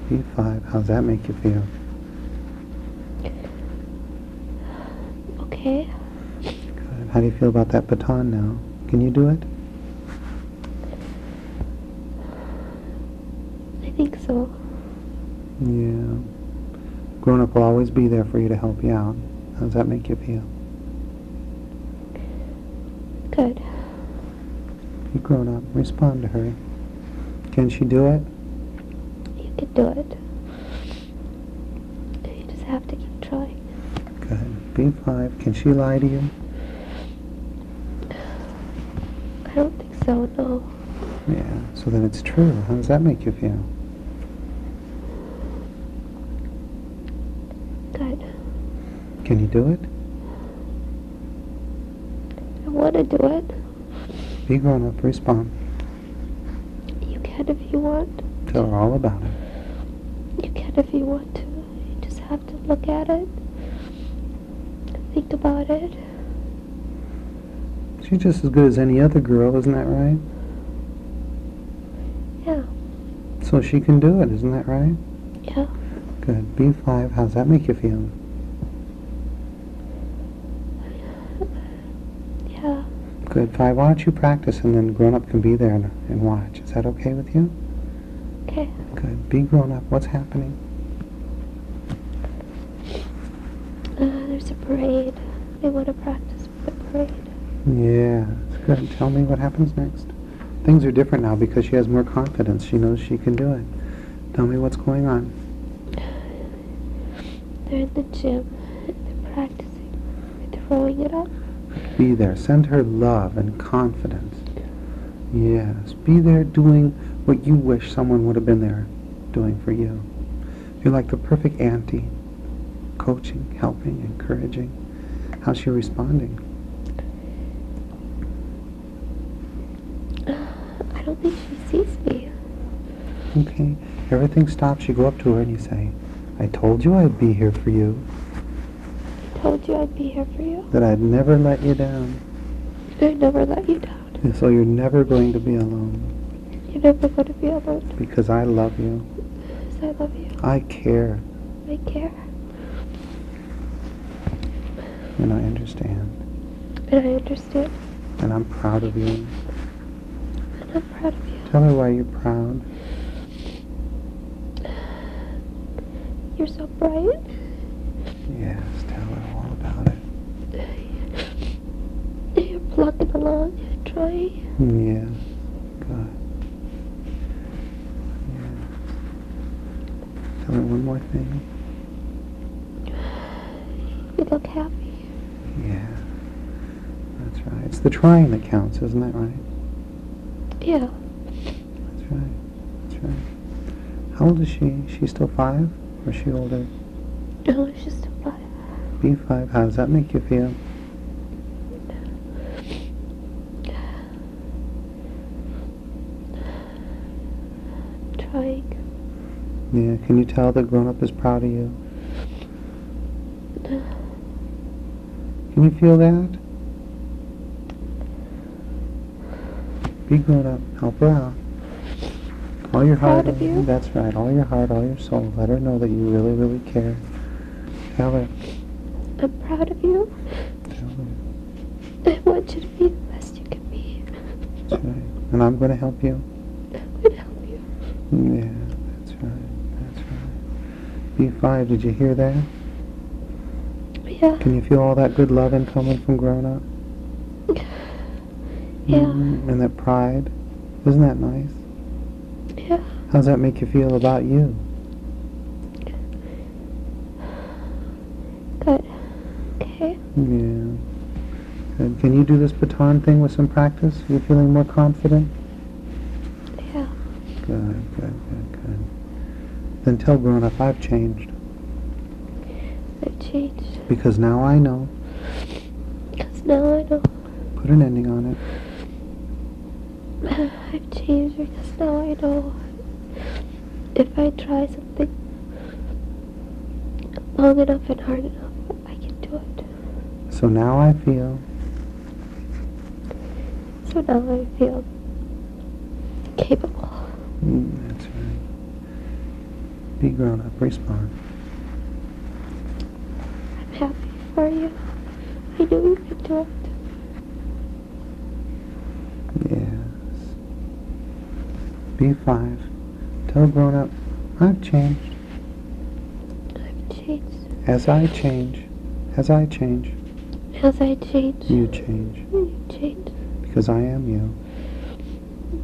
Be 5. How's that make you feel? Okay. Good. How do you feel about that baton now? Can you do it? think so. Yeah. Grown up will always be there for you to help you out. How does that make you feel? Good. Be grown up. Respond to her. Can she do it? You can do it. You just have to keep trying. Good. B5. Can she lie to you? I don't think so, no. Yeah. So then it's true. How does that make you feel? Good. Can you do it? I want to do it. Be grown up. Respond. You can if you want. Tell her all about it. You can if you want to. You just have to look at it. Think about it. She's just as good as any other girl, isn't that right? Yeah. So she can do it, isn't that right? Yeah. Good. B5. How does that make you feel? Yeah. Good. 5. Why don't you practice and then grown up can be there and watch. Is that okay with you? Okay. Good. Be grown up. What's happening? There's a parade. They want to practice for the parade. Yeah. That's good. Tell me what happens next. Things are different now because she has more confidence. She knows she can do it. Tell me what's going on. They're in the gym. They're practicing. They're throwing it up. Be there. Send her love and confidence. Yes. Be there doing what you wish someone would have been there doing for you. You're like the perfect auntie. Coaching, helping, encouraging. How's she responding? I don't think she sees me. Okay. Everything stops. You go up to her and you say, I told you I'd be here for you. I told you I'd be here for you. That I'd never let you down. I'd never let you down. And so you're never going to be alone. You're never going to be alone. Because I love you. Because I love you. I care. I care. And I understand. And I understand. And I'm proud of you. And I'm proud of you. Tell her why you're proud. You're so bright. Yes, tell her all about it. You're plugging along. You're trying. Yes. Good. Yes. Tell her one more thing. You look happy. Yeah. That's right. It's the trying that counts, isn't that right? Yeah. That's right. That's right. How old is she? Is she still 5? Or is she older? No, it's just a 5. B5. How does that make you feel? Trying. Yeah. Can you tell the grown-up is proud of you? Can you feel that? Be grown up. Help her out. All your heart. Proud of you? That's right. All your heart, all your soul. Let her know that you really, really care. Tell her. I'm proud of you. Tell her. I want you to be the best you can be. That's right. And I'm going to help you. I'm going to help you. Yeah, that's right. That's right. B5, did you hear that? Yeah. Can you feel all that good loving coming from grown up? Yeah. And that pride? Isn't that nice? Yeah. How does that make you feel about you? Good. Okay. Yeah. Good. Can you do this baton thing with some practice? You're feeling more confident? Yeah. Good, good, good, good. Then tell grown up I've changed. I've changed. Because now I know. Because now I know. Put an ending on it. I've changed because now I know if I try something long enough and hard enough, I can do it. So now I feel. So now I feel capable. That's right. Be grown up. Respond. I'm happy for you. I knew you could do it. Yes. B5. Tell grown up, I've changed. I've changed. As I change, as I change, As I change. you change. You change. Because I am you.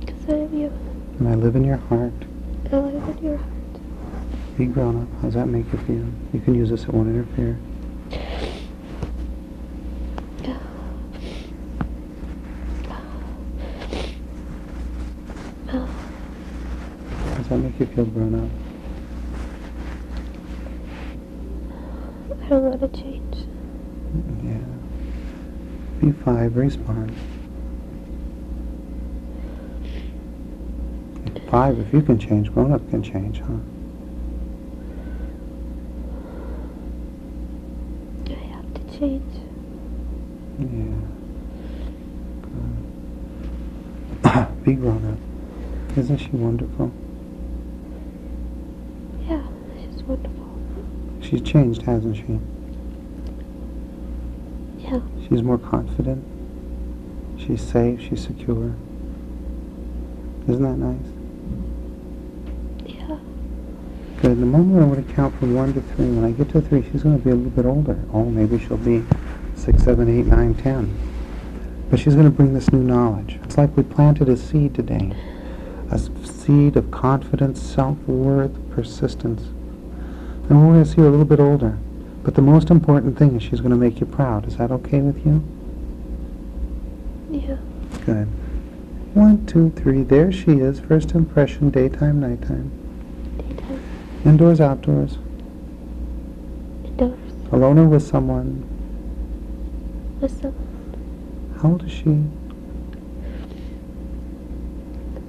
Because I am you. And I live in your heart. I live in your heart. Be grown up. How does that make you feel? You can use this, it won't interfere. How does that make you feel grown up? I don't want to change. Yeah. B5, respond. 5, if you can change, grown up can change, huh? I have to change. Yeah. Good. Be grown up. Isn't she wonderful? Yeah, she's wonderful. She's changed, hasn't she? Yeah. She's more confident. She's safe. She's secure. Isn't that nice? Yeah. Good. In a moment, I'm going to count from 1 to 3. When I get to 3, she's going to be a little bit older. Oh, maybe she'll be 6, 7, 8, 9, 10. But she's going to bring this new knowledge. It's like we planted a seed today. A seed of confidence, self-worth, persistence. And we're going to see her a little bit older. But the most important thing is she's going to make you proud. Is that okay with you? Yeah. Good. 1, 2, 3. There she is. First impression, daytime, nighttime. Daytime. Indoors, outdoors. Indoors. Alone or with someone. With someone. How old is she?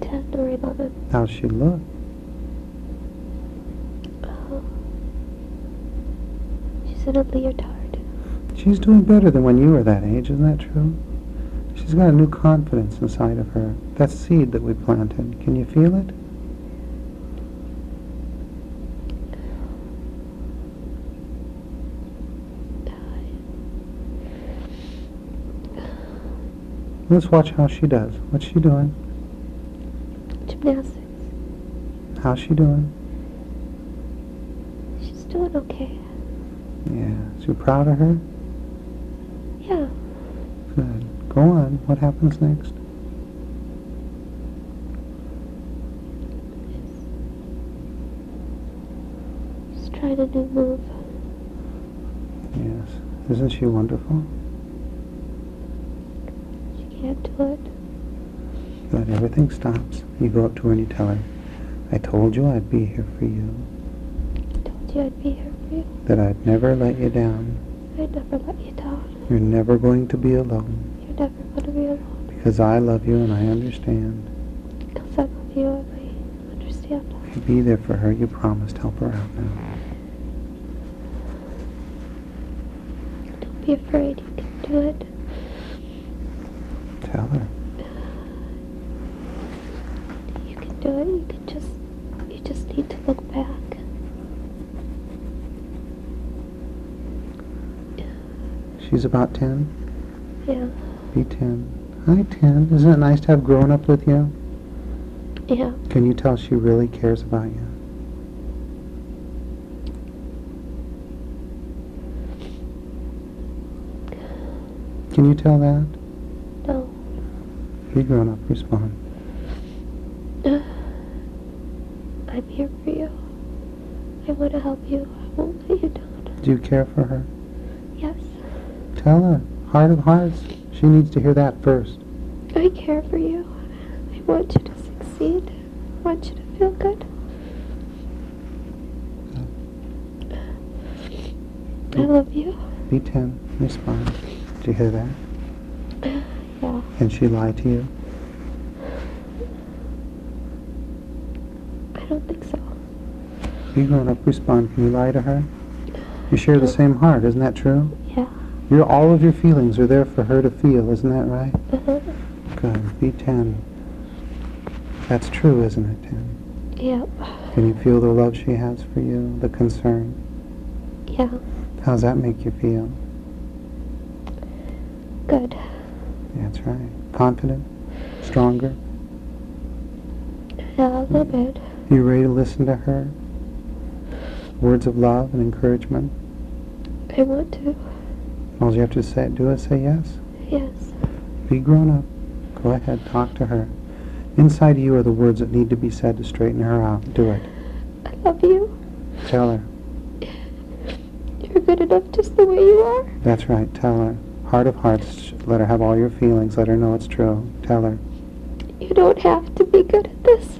10 or 11. How does she look? She's in a leotard. She's doing better than when you were that age, isn't that true? She's got a new confidence inside of her. That seed that we planted. Can you feel it? Let's watch how she does. What's she doing? Gymnastics. How's she doing? She's doing okay. Yeah. So you're proud of her? Yeah. Good. Go on. What happens next? She's trying a new move. Yes. Isn't she wonderful? She can't do it. Good. Everything stops. You go up to her and you tell her, I told you I'd be here for you. I told you I'd be here for you. That I'd never let you down. I'd never let you down. You're never going to be alone. You're never going to be alone. Because I love you and I understand. Because I love you and I understand. You be there for her. You promised. Help her out now. Don't be afraid. You can do it. Tell her. You can do it. You just need to look back. She's about 10? Yeah. Be 10. Hi, 10. Isn't it nice to have grown up with you? Yeah. Can you tell she really cares about you? Can you tell that? No. Be grown up. Respond. I'm here for you. I want to help you. I won't let you down. Do you care for her? Yes. Tell her. Heart of hearts. She needs to hear that first. I care for you. I want you to succeed. I want you to feel good. I love you. Be 10. Respond. Did you hear that? Yeah. Can she lie to you? I don't think so. Be grown up. Respond. Can you lie to her? You share the same heart. Isn't that true? Yeah. All of your feelings are there for her to feel. Isn't that right? Uh-huh. Good. Be 10. That's true, isn't it, 10? Yep. Can you feel the love she has for you? The concern? Yeah. How does that make you feel? Good. That's right. Confident? Stronger? Yeah, a little bit. Are you ready to listen to her? Words of love and encouragement? I want to. All you have to do is say yes. Yes. Be grown up. Go ahead, talk to her. Inside you are the words that need to be said to straighten her out. Do it. I love you. Tell her. You're good enough just the way you are. That's right. Tell her. Heart of hearts. Let her have all your feelings. Let her know it's true. Tell her. You don't have to be good at this.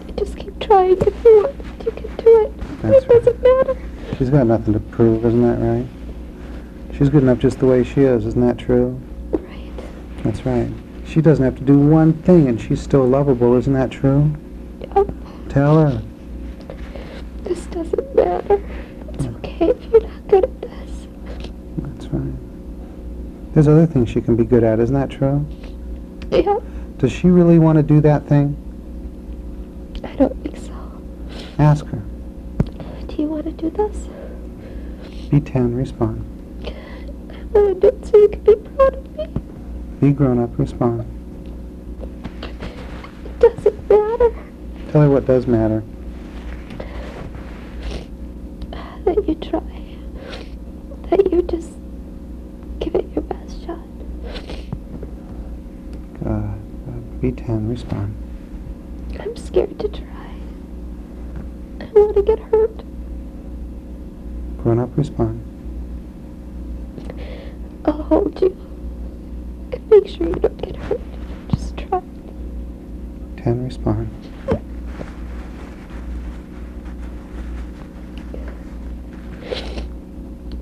You just keep trying if you want. You can do it. That's It doesn't matter. She's got nothing to prove, isn't that right? She's good enough just the way she is. Isn't that true? Right. That's right. She doesn't have to do one thing and she's still lovable. Isn't that true? Yep. Tell her. This doesn't matter. It's okay if you're not good at this. That's right. There's other things she can be good at. Isn't that true? Yep. Does she really want to do that thing? I don't think so. Ask her. Do you want to do this? B10, respond. I want to do it so you can be proud of me. Be grown up, respond. It doesn't matter. Tell her what does matter. That you try. That you just give it your best shot. B10, respond. I'm scared to try. I don't want to get hurt. Grown up, respond. I'll hold you. And make sure you don't get hurt. Just try. 10, respond.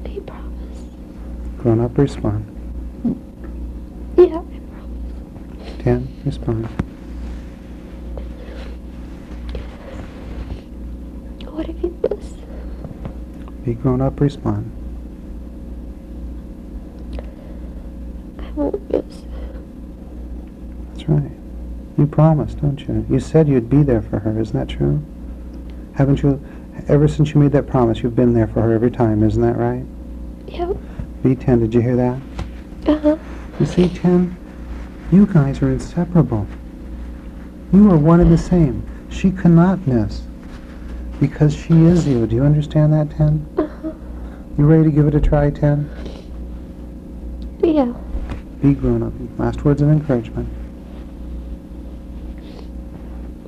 I promise. Grown up, respond. Yeah, I promise. 10, respond. What if you miss? Be grown up, respond. I won't miss. That's right. You promised, don't you? You said you'd be there for her, isn't that true? Haven't you, ever since you made that promise, you've been there for her every time, isn't that right? Yep. B10, did you hear that? Uh-huh. You see, 10, you guys are inseparable. You are one and the same. She cannot miss because she is you. Do you understand that, 10? Uh-huh. You ready to give it a try, 10? Yeah. Be grown up. Last words of encouragement.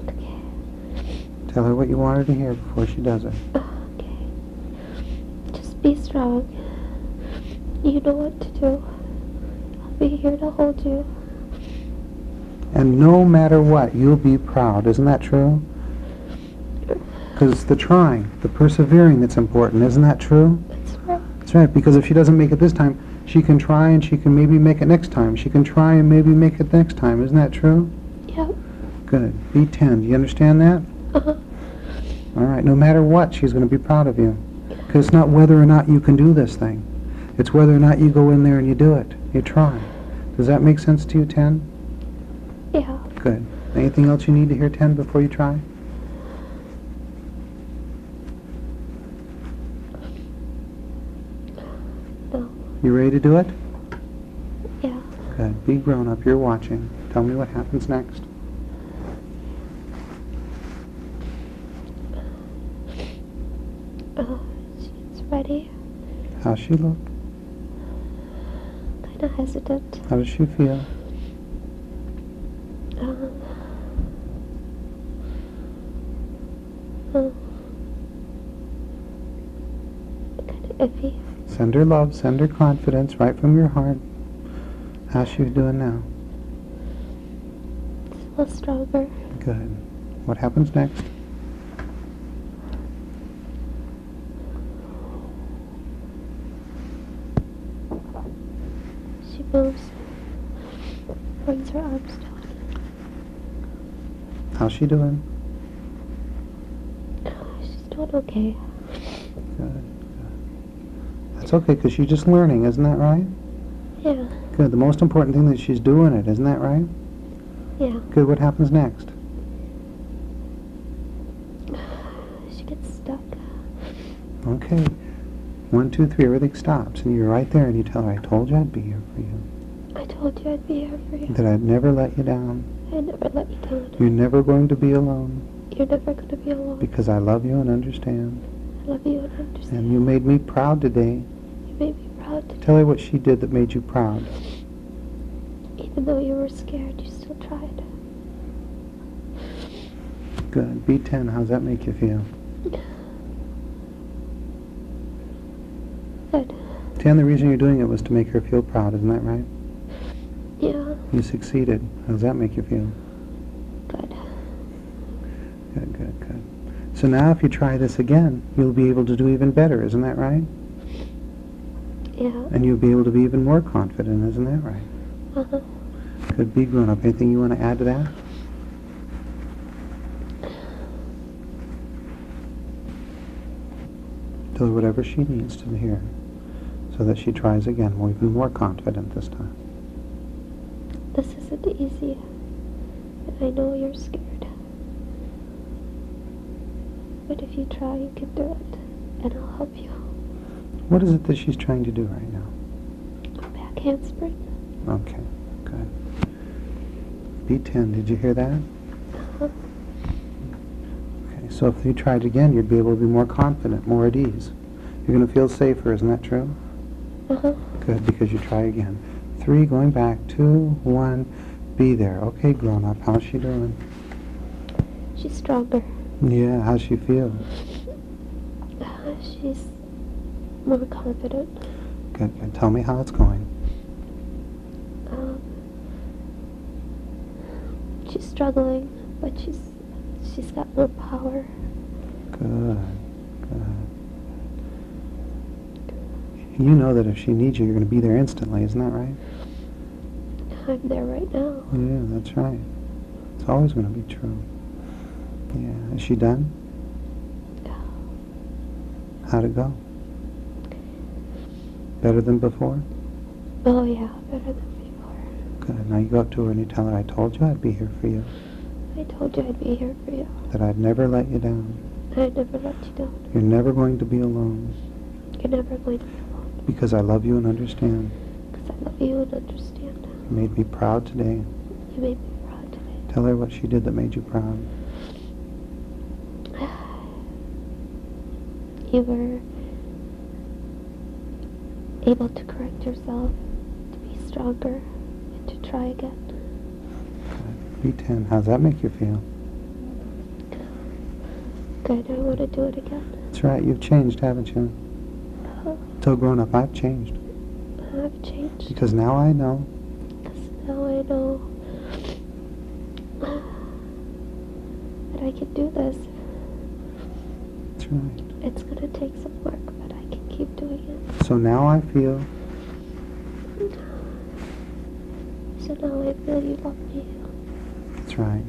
Okay. Tell her what you want her to hear before she does it. Okay. Just be strong. You know what to do. I'll be here to hold you. And no matter what, you'll be proud. Isn't that true? Because it's the trying, the persevering that's important. Isn't that true? That's right. That's right, because if she doesn't make it this time, she can try and she can maybe make it next time. She can try and maybe make it next time. Isn't that true? Yep. Good. B10. Do you understand that? Uh-huh. All right. No matter what, she's going to be proud of you. Because it's not whether or not you can do this thing. It's whether or not you go in there and you do it. You try. Does that make sense to you, 10? Yeah. Good. Anything else you need to hear, 10, before you try? No. You ready to do it? Yeah. Good. Be grown up. You're watching. Tell me what happens next. She's ready. How's she look? Kind of hesitant. How does she feel? Kind of iffy. Send her love. Send her confidence right from your heart. How's she doing now? It's a little stronger. Good. What happens next? She moves. Brings her arms down. How's she doing? She's doing okay. Good. That's okay, because she's just learning, isn't that right? Yeah. Good. The most important thing is she's doing it, isn't that right? Yeah. Good. What happens next? She gets stuck. Okay. 1, 2, 3, everything stops, and you're right there, and you tell her, I told you I'd be here for you. I told you I'd be here for you. That I'd never let you down. I never let you down. You're never going to be alone. You're never going to be alone. Because I love you and understand. I love you and understand. And you made me proud today. You made me proud today. Tell her what she did that made you proud. Even though you were scared, you still tried. Good. B10, how's that make you feel? Good. 10, the reason you're doing it was to make her feel proud, isn't that right? Yeah. You succeeded. How does that make you feel? Good. Good, good, good. So now if you try this again, you'll be able to do even better, isn't that right? Yeah. And you'll be able to be even more confident, isn't that right? Uh-huh. Good. Be grown up. Anything you want to add to that? Tell her whatever she needs to hear so that she tries again, even more confident this time. This isn't easy. And I know you're scared. But if you try, you can do it. And I'll help you. What is it that she's trying to do right now? A back handspring. Okay, good. B10, did you hear that? Uh-huh. Okay, so if you tried again, you'd be able to be more confident, more at ease. You're going to feel safer, isn't that true? Uh-huh. Good, because you try again. 3, going back, 2, 1, be there. Okay, grown up, how's she doing? She's stronger. Yeah, how's she feel? She's more confident. Good, good. Tell me how it's going. She's struggling, but she's got more power. Good, good. You know that if she needs you, you're going to be there instantly, isn't that right? I'm there right now. Yeah, that's right. It's always going to be true. Yeah. Is she done? How'd it go? Better than before? Oh yeah, better than before. Good. Now you go up to her and you tell her, I told you I'd be here for you. I told you I'd be here for you. That I'd never let you down. I'd never let you down. You're never going to be alone. You're never going to be alone. Because I love you and understand. Because I love you and understand. You made me proud today. You made me proud today. Tell her what she did that made you proud. You were able to correct yourself, to be stronger, and to try again. Good. B10, how's that make you feel? Good, I want to do it again. That's right, you've changed, haven't you? So grown up, I've changed. I've changed. Because now I know. Because now I know that I can do this. That's right. It's going to take some work, but I can keep doing it. So now I feel. So now I feel you love me. That's right.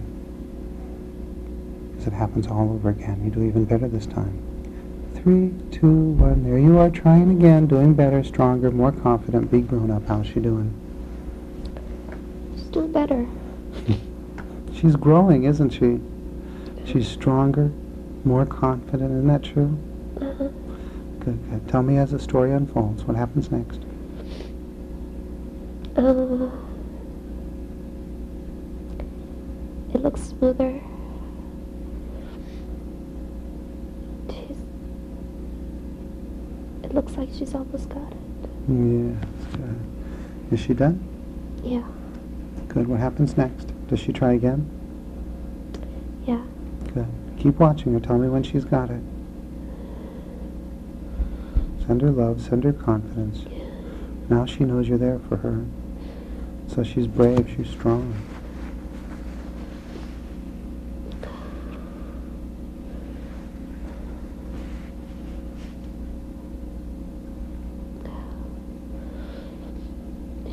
Because it happens all over again. You do even better this time. 3, 2, 1. There you are, trying again, doing better, stronger, more confident. Be grown up. How's she doing? She's doing better. She's growing, isn't she? She's stronger, more confident. Isn't that true? Uh-huh. Good, good. Tell me as the story unfolds. What happens next? It looks smoother. It looks like she's almost got it. Yes, good. Is she done? Yeah. Good. What happens next? Does she try again? Yeah. Good. Keep watching her. Tell me when she's got it. Send her love. Send her confidence. Now she knows you're there for her. So she's brave. She's strong.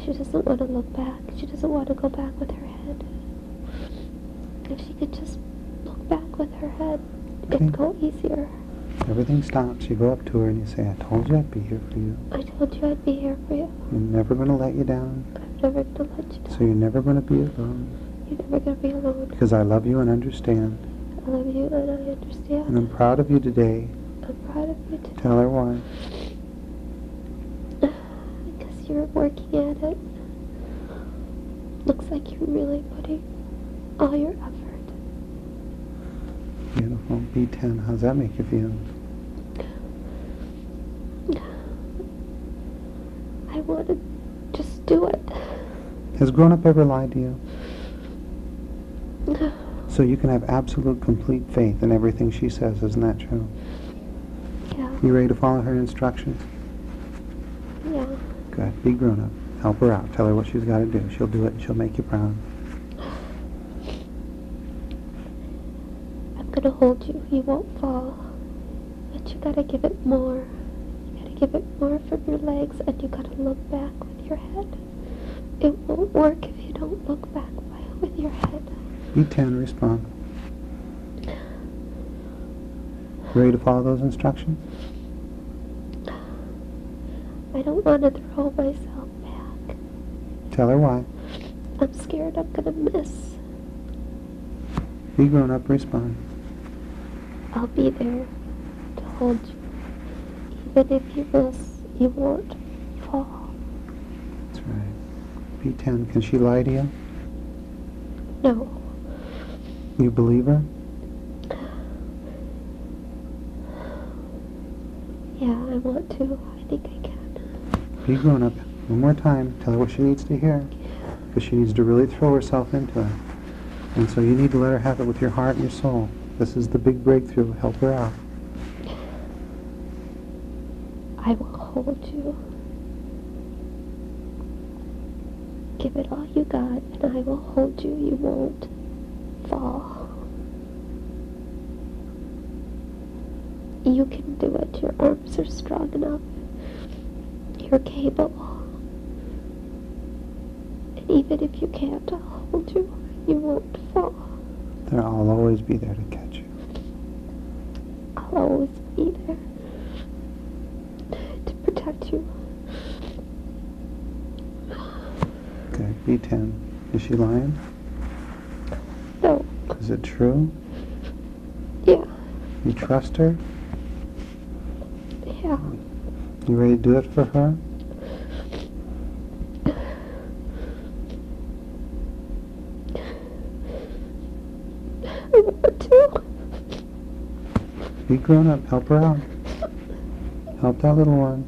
She doesn't want to look back. She doesn't want to go back with her head. If she could just look back with her head, it'd go easier. Everything stops. You go up to her and you say, I told you I'd be here for you. I told you I'd be here for you. I'm never going to let you down. I'm never going to let you down. So you're never going to be alone. You're never going to be alone. Because I love you and understand. I love you and I understand. And I'm proud of you today. I'm proud of you today. Tell her why. Because you're working at it. Looks like you're really putting all your effort. Oh, B10. How's that make you feel? I want to just do it. Has grown-up ever lied to you? No. So you can have absolute, complete faith in everything she says. Isn't that true? Yeah. You ready to follow her instructions? Yeah. Good. Be grown-up. Help her out. Tell her what she's got to do. She'll do it and she'll make you proud. I'm gonna hold you. You won't fall. But you gotta give it more. You gotta give it more from your legs, and you gotta look back with your head. It won't work if you don't look back with your head. B10, respond. Ready to follow those instructions? I don't want to throw myself back. Tell her why. I'm scared I'm gonna miss. Be grown up, respond. I'll be there to hold you. Even if you miss, you won't fall. That's right. B10, can she lie to you? No. You believe her? Yeah, I want to. I think I can. Be grown up. One more time. Tell her what she needs to hear. Because she needs to really throw herself into it. And so you need to let her have it with your heart and your soul. This is the big breakthrough. Help her out. I will hold you. Give it all you got, and I will hold you. You won't fall. You can do it. Your arms are strong enough. You're capable. And even if you can't, I'll hold you. You won't fall. I'll always be there to catch you. I'll always be there to protect you. Okay, B10. Is she lying? No. Is it true? Yeah. You trust her? Yeah. You ready to do it for her? I want to. Be grown up. Help her out. Help that little one.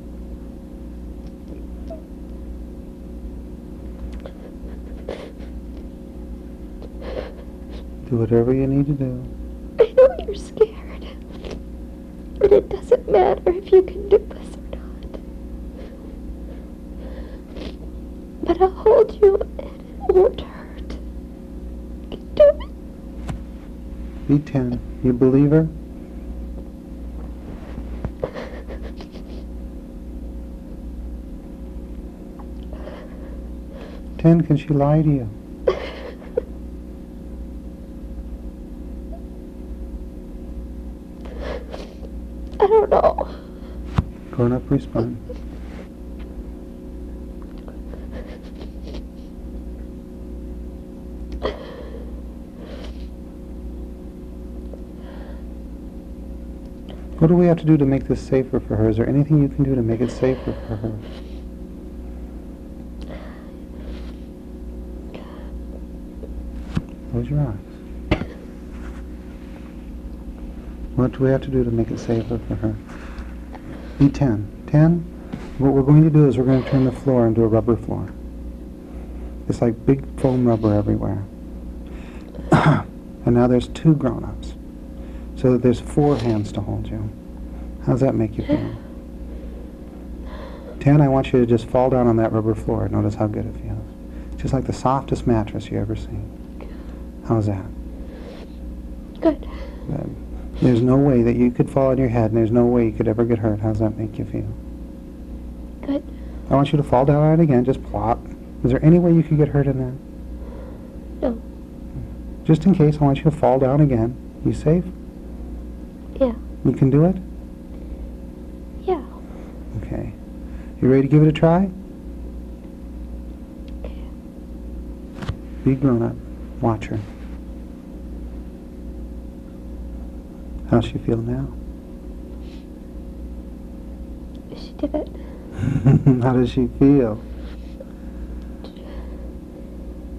Do whatever you need to do. I know you're scared. And it doesn't matter if you can do this or not. But I'll hold you and it won't hurt. You can do it. B10. You believe her? Ten, can she lie to you? I don't know. Grown up, respond. What do we have to do to make this safer for her? Is there anything you can do to make it safer for her? Close your eyes. What do we have to do to make it safer for her? B10. 10, what we're going to do is we're going to turn the floor into a rubber floor. It's like big foam rubber everywhere. And now there's 2 grown-ups. So that there's 4 hands to hold you. How's that make you feel? 10, I want you to just fall down on that rubber floor. Notice how good it feels. Just like the softest mattress you ever seen. How's that? Good. Good. There's no way that you could fall on your head, and there's no way you could ever get hurt. How's that make you feel? Good. I want you to fall down on it again. Just plop. Is there any way you could get hurt in that? No. Just in case, I want you to fall down again. You safe? Yeah. You can do it? Yeah. Okay. You ready to give it a try? Okay. Be grown up. Watch her. How's she feel now? She did it. How does she feel?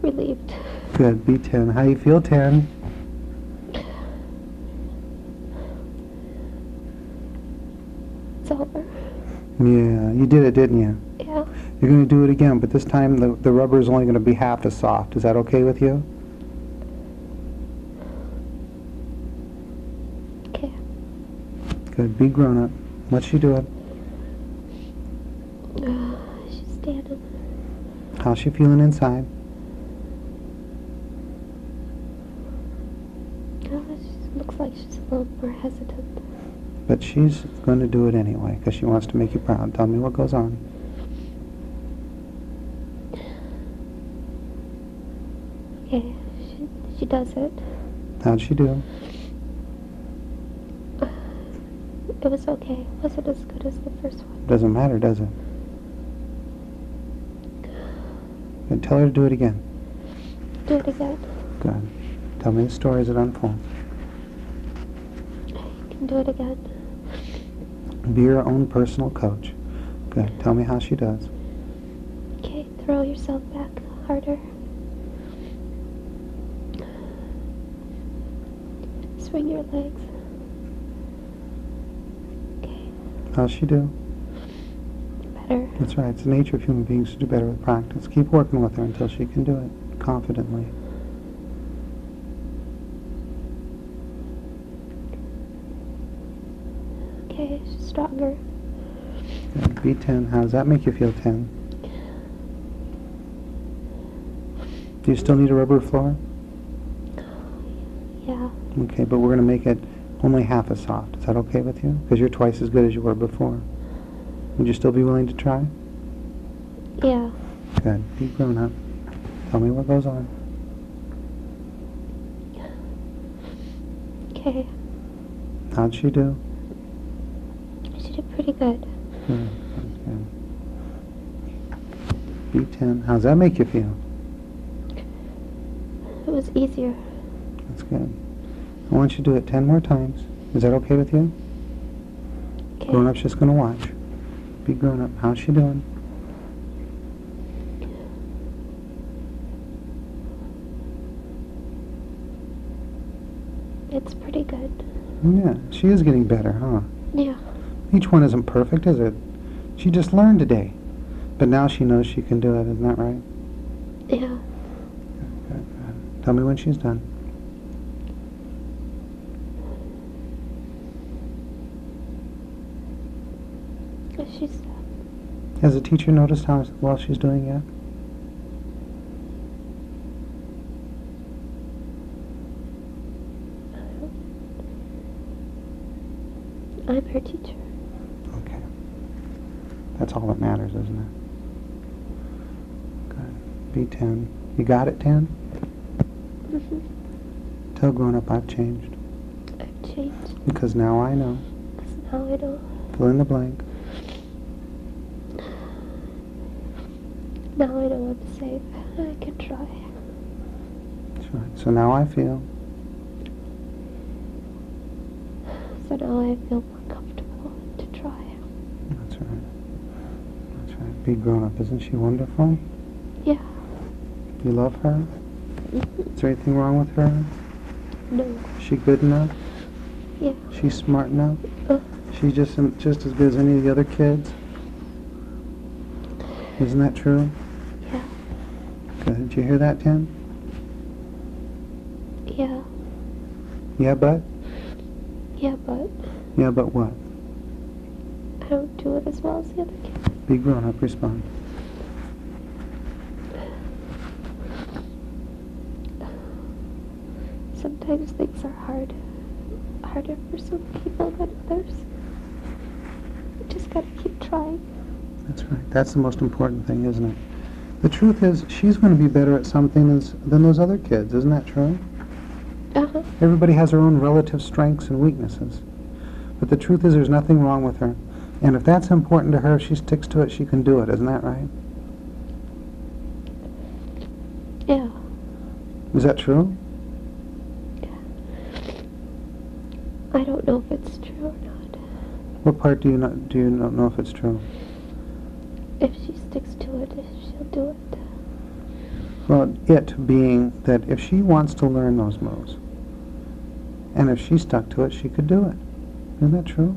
Relieved. Good. B10. How you feel, 10? Yeah, you did it, didn't you? Yeah. You're going to do it again, but this time the rubber is only going to be half as soft. Is that okay with you? Okay. Good. Be grown up. What's she doing? She's standing. How's she feeling inside? She looks like she's a little more hesitant. But she's going to do it anyway because she wants to make you proud. Tell me what goes on. Okay, she does it. How'd she do? It was okay. It wasn't as good as the first one. Doesn't matter, does it? Good. Tell her to do it again. Do it again. Good. Tell me the story as it unfolds. You can do it again. Be your own personal coach. Good. Tell me how she does. Okay, throw yourself back harder. Swing your legs. Okay, How's she do? better. That's right. It's the nature of human beings to do better with practice. Keep working with her until she can do it confidently. Okay, she's stronger. Good. Be 10. How does that make you feel, 10? Do you still need a rubber floor? Yeah. Okay, but we're going to make it only half as soft. Is that okay with you? Because you're twice as good as you were before. Would you still be willing to try? Yeah. Good. Be grown up. Tell me what goes on. Okay. How'd she do? She did pretty good. Good. Good. Be 10. How's that make you feel? It was easier. That's good. I want you to do it 10 more times. Is that okay with you? Okay. Grown-up's just going to watch. Be grown up. How's she doing? It's pretty good. Yeah, she is getting better, huh? Yeah. Each one isn't perfect, is it? She just learned today. But now she knows she can do it, isn't that right? Yeah. Good, good. Tell me when she's done. She's Has the teacher noticed how well she's doing yet? I'm her teacher. Okay. That's all that matters, isn't it? Good. Be 10. You got it, 10? Tell grown up I've changed. I've changed. Because now I know. Because now I know. Fill in the blank. Now I know I'm safe. I can try. That's right. So now I feel. So now I feel more comfortable to try. That's right. That's right. Be grown up. Isn't she wonderful? Yeah. You love her? Is there anything wrong with her? No. Is she good enough? Yeah. She's smart enough? Uh, She's just as good as any of the other kids? Isn't that true? yeah. Good. Did you hear that, Tim? Yeah. Yeah, but? Yeah, but Yeah, but what? I don't do it as well as the other kids. Be grown up. Respond. Sometimes things are harder for some people than others. You just gotta keep trying. That's right. That's the most important thing, isn't it? The truth is, she's going to be better at something than those other kids. Isn't that true? Uh-huh. Everybody has their own relative strengths and weaknesses. But the truth is, there's nothing wrong with her. And if that's important to her, if she sticks to it, she can do it. Isn't that right? Yeah. Is that true? I don't know if it's true or not. What part do you not know if it's true? If she sticks to it, she'll do it. Well, it being that if she wants to learn those moves, and if she stuck to it, she could do it. Isn't that true?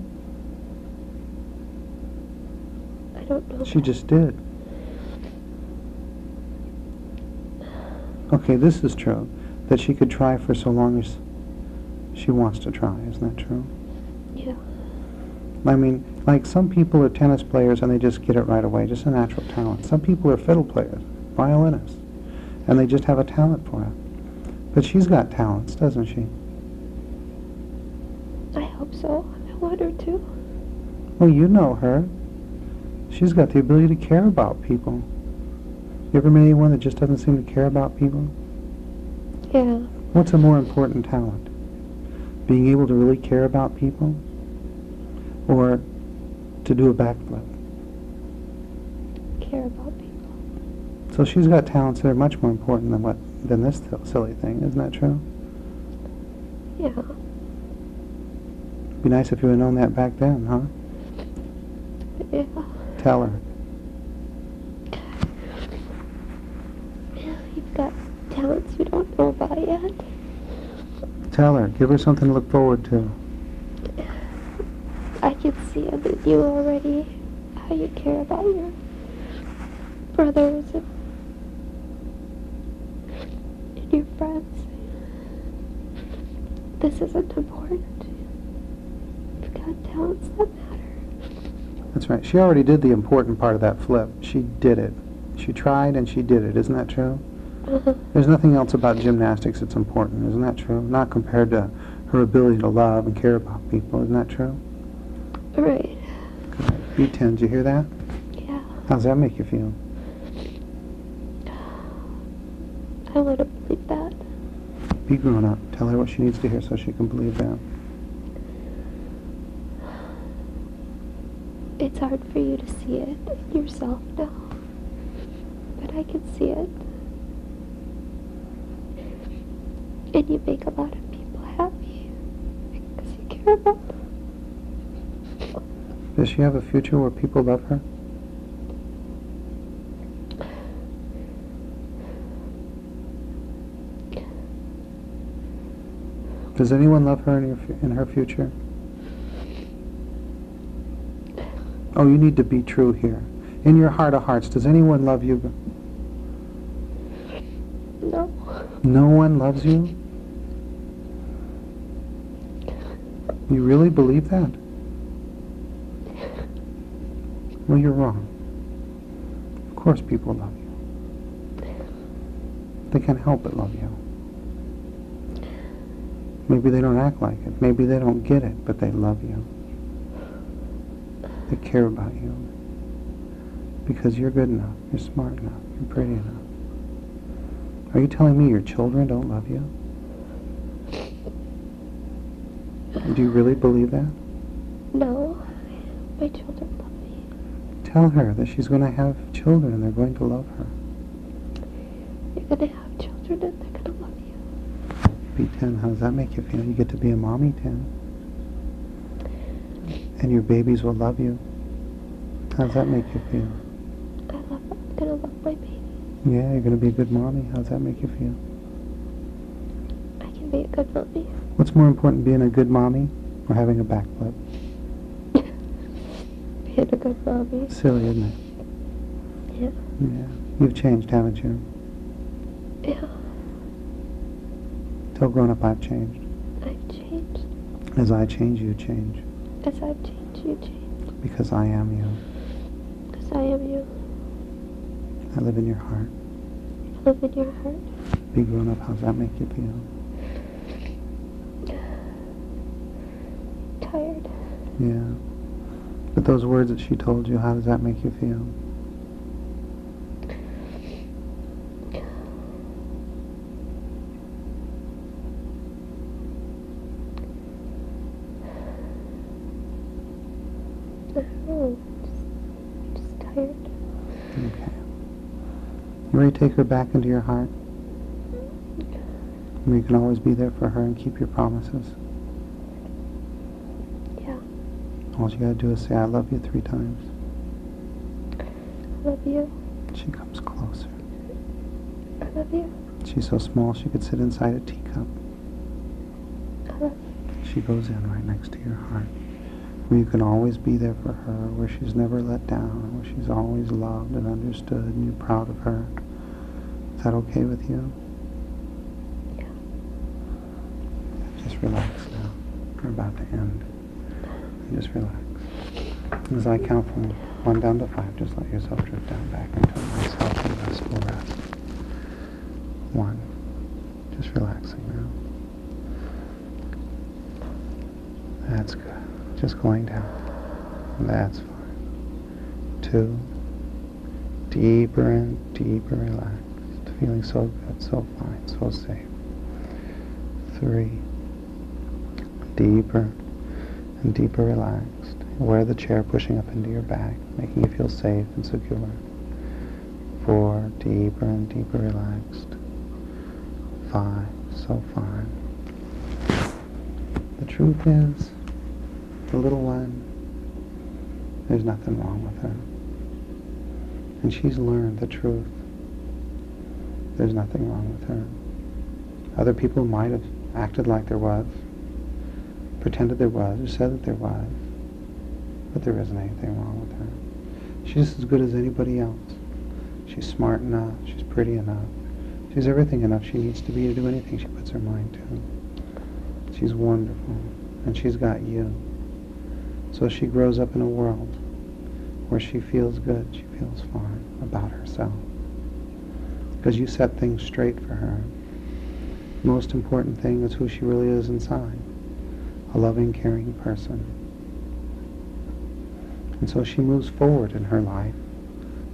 don't know. She just did. Okay, this is true. That she could try for so long as she wants to try. Isn't that true? Yeah. I mean, like some people are tennis players and they just get it right away, just a natural talent. Some people are fiddle players, violinists, and they just have a talent for it. But she's got talents, doesn't she? I hope so. I want her to. Well, you know her. She's got the ability to care about people. You ever met anyone that just doesn't seem to care about people? Yeah. What's a more important talent? Being able to really care about people? Or to do a backflip? Care about people. So she's got talents that are much more important than this silly thing. Isn't that true? Yeah. Be nice if you had known that back then, huh? Yeah. Tell her. You've got talents you don't know about yet. Tell her. Give her something to look forward to. I can see it in you already, how you care about your brothers and your friends. This isn't important. You've got talents that matter. That's right. She already did the important part of that flip. She did it. She tried and she did it. Isn't that true? There's nothing else about gymnastics that's important. Isn't that true? Not compared to her ability to love and care about people. Isn't that true? Right. Good. B10, did you hear that? Yeah. How's that make you feel? I want to believe that. Be grown up. Tell her what she needs to hear so she can believe that. It's hard for you to see it in yourself now, but I can see it. And you make a lot of people happy because you care about them. Does she have a future where people love her? Does anyone love her in her future? Oh, you need to be true here. In your heart of hearts, does anyone love you? No. No one loves you? You really believe that? Well, you're wrong. Of course people love you. They can't help but love you. Maybe they don't act like it. Maybe they don't get it, but they love you. They care about you. Because you're good enough, you're smart enough, you're pretty enough. Are you telling me your children don't love you? Do you really believe that? No. My children love me. Tell her that she's going to have children and they're going to love her. You're going to have children and they're going to love you. B10, how does that make you feel? You get to be a mommy 10. And your babies will love you. How does that make you feel? I'm going to love my baby. Yeah, you're going to be a good mommy. How does that make you feel? I can be a good mommy. What's more important, being a good mommy or having a backflip? Being a good mommy. Silly, isn't it? Yeah. Yeah. You've changed, haven't you? Yeah. Till grown up, I've changed. I've changed. As I change, you change. As I've changed, you change. Because I am you. Because I am you. I live in your heart. I live in your heart. Be grown up, how does that make you feel? Tired. Yeah. But those words that she told you, how does that make you feel? Oh, just tired. Okay. You ready to take her back into your heart? Where you can always be there for her and keep your promises. Yeah. All you gotta do is say, I love you 3 times. I love you. She comes closer. I love you. She's so small she could sit inside a teacup. I love you. She goes in right next to your heart. where you can always be there for her, where she's never let down, where she's always loved and understood and you're proud of her. Is that okay with you? Yeah. Just relax now. We're about to end. Just relax. As I count from 1 down to 5, just let yourself drift down back into a nice, healthy, restful rest. 1. Just relaxing now. That's good. Just going down. That's fine. 2. Deeper and deeper relaxed. Feeling so good, so fine, so safe. 3. Deeper and deeper relaxed. Aware of the chair pushing up into your back, making you feel safe and secure. 4. Deeper and deeper relaxed. 5. So fine. The truth is, the little one, there's nothing wrong with her. And she's learned the truth. There's nothing wrong with her. Other people might have acted like there was, pretended there was, or said that there was, but there isn't anything wrong with her. She's as good as anybody else. She's smart enough, she's pretty enough, she's everything enough she needs to be to do anything she puts her mind to. She's wonderful, and she's got you. So she grows up in a world where she feels good, she feels fine about herself. Because you set things straight for her. The most important thing is who she really is inside. A loving, caring person. And so she moves forward in her life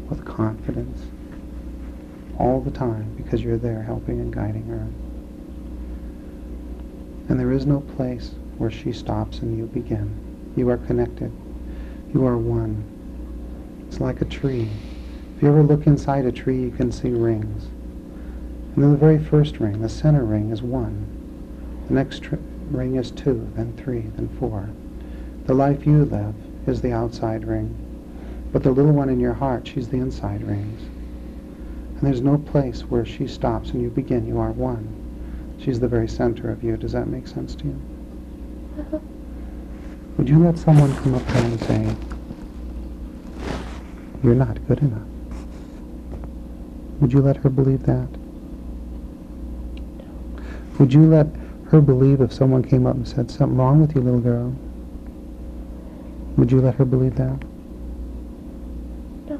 with confidence all the time because you're there helping and guiding her. And there is no place where she stops and you begin. You are connected. You are one. It's like a tree. If you ever look inside a tree, you can see rings. And then the very first ring, the center ring, is 1. The next ring is 2, then 3, then 4. The life you live is the outside ring. But the little one in your heart, she's the inside rings. And there's no place where she stops and you begin. You are one. She's the very center of you. Does that make sense to you? Would you let someone come up there and say, you're not good enough? Would you let her believe that? Would you let her believe if someone came up and said, something wrong with you, little girl? Would you let her believe that? No.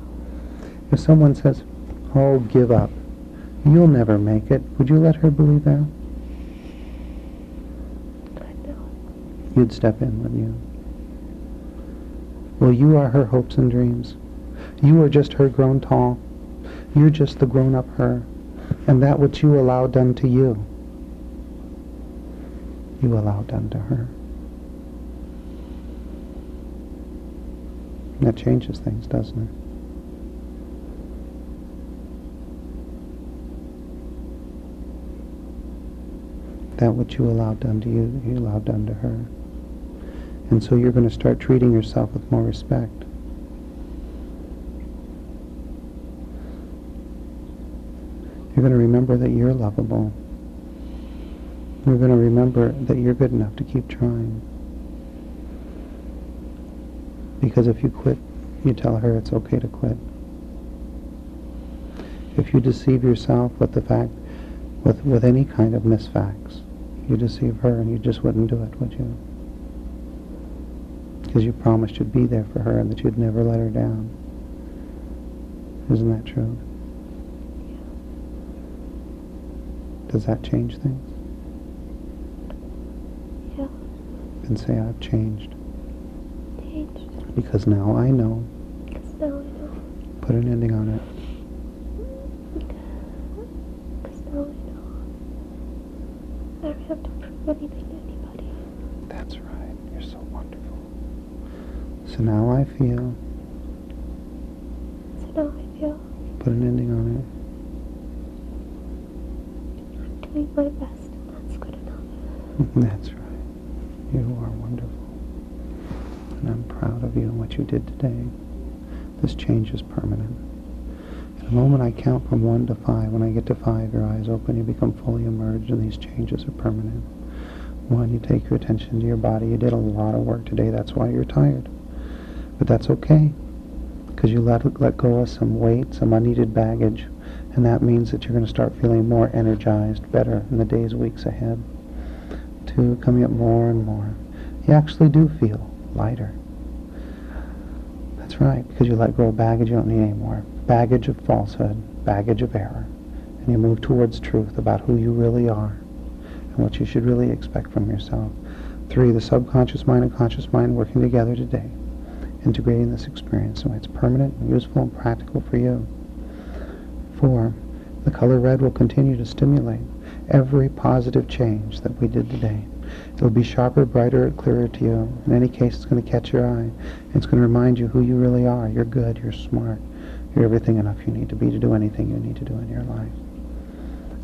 If someone says, oh, give up, you'll never make it, would you let her believe that? No. You'd step in, wouldn't you? Well, you are her hopes and dreams. You are just her grown tall. You're just the grown-up her. And that which you allow done to you, you allow done to her. And that changes things, doesn't it? That which you allow done to you, you allow done to her. And so you're going to start treating yourself with more respect. You're going to remember that you're lovable. You're going to remember that you're good enough to keep trying. Because if you quit, you tell her it's okay to quit. If you deceive yourself with the fact, with any kind of misfacts, you deceive her and you just wouldn't do it, would you? Because you promised you'd be there for her and that you'd never let her down. Isn't that true? Does that change things? Yeah. Then say, I've changed. Changed. Because now I know. Because now I know. Put an ending on it. Because now I know. I don't have to prove anything to anybody. That's right. You're so wonderful. So now I feel. So now I feel. Put an ending on it. I'm doing my best, and that's good enough. That's right. You are wonderful. And I'm proud of you and what you did today. This change is permanent. In the moment I count from 1 to 5, when I get to 5, your eyes open, you become fully immersed, and these changes are permanent. One, you take your attention to your body. You did a lot of work today. That's why you're tired. But that's okay, because you let go of some weight, some unneeded baggage, and that means that you're going to start feeling more energized, better in the days, weeks ahead. 2, coming up more and more. You actually do feel lighter. That's right, because you let go of baggage you don't need anymore. Baggage of falsehood, baggage of error. And you move towards truth about who you really are and what you should really expect from yourself. 3, the subconscious mind and conscious mind working together today, integrating this experience so it's permanent, useful, and practical for you. 4, the color red will continue to stimulate every positive change that we did today. It'll be sharper, brighter, clearer to you. In any case, it's going to catch your eye. It's going to remind you who you really are. You're good, you're smart, you're everything enough you need to be to do anything you need to do in your life.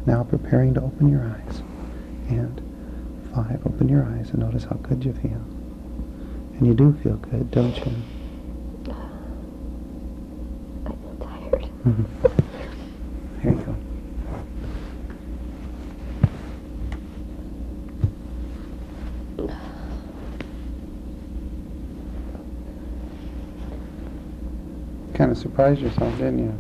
Now preparing to open your eyes. And 5, open your eyes and notice how good you feel. And you do feel good, don't you? I feel tired. Here you go. Kind of surprised yourself, didn't you?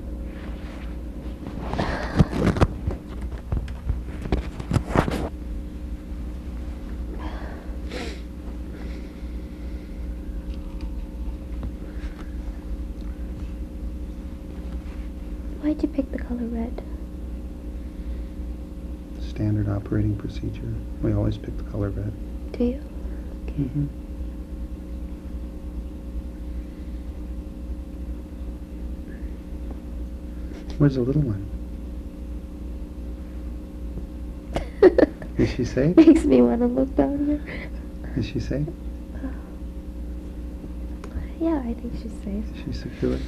Why'd you pick the color red? Standard operating procedure. We always pick the color red. Do you? Okay. Mm-hmm. Where's the little one? Is she safe? Makes me want to look down here. Is she safe? Yeah, I think she's safe. Is she secure?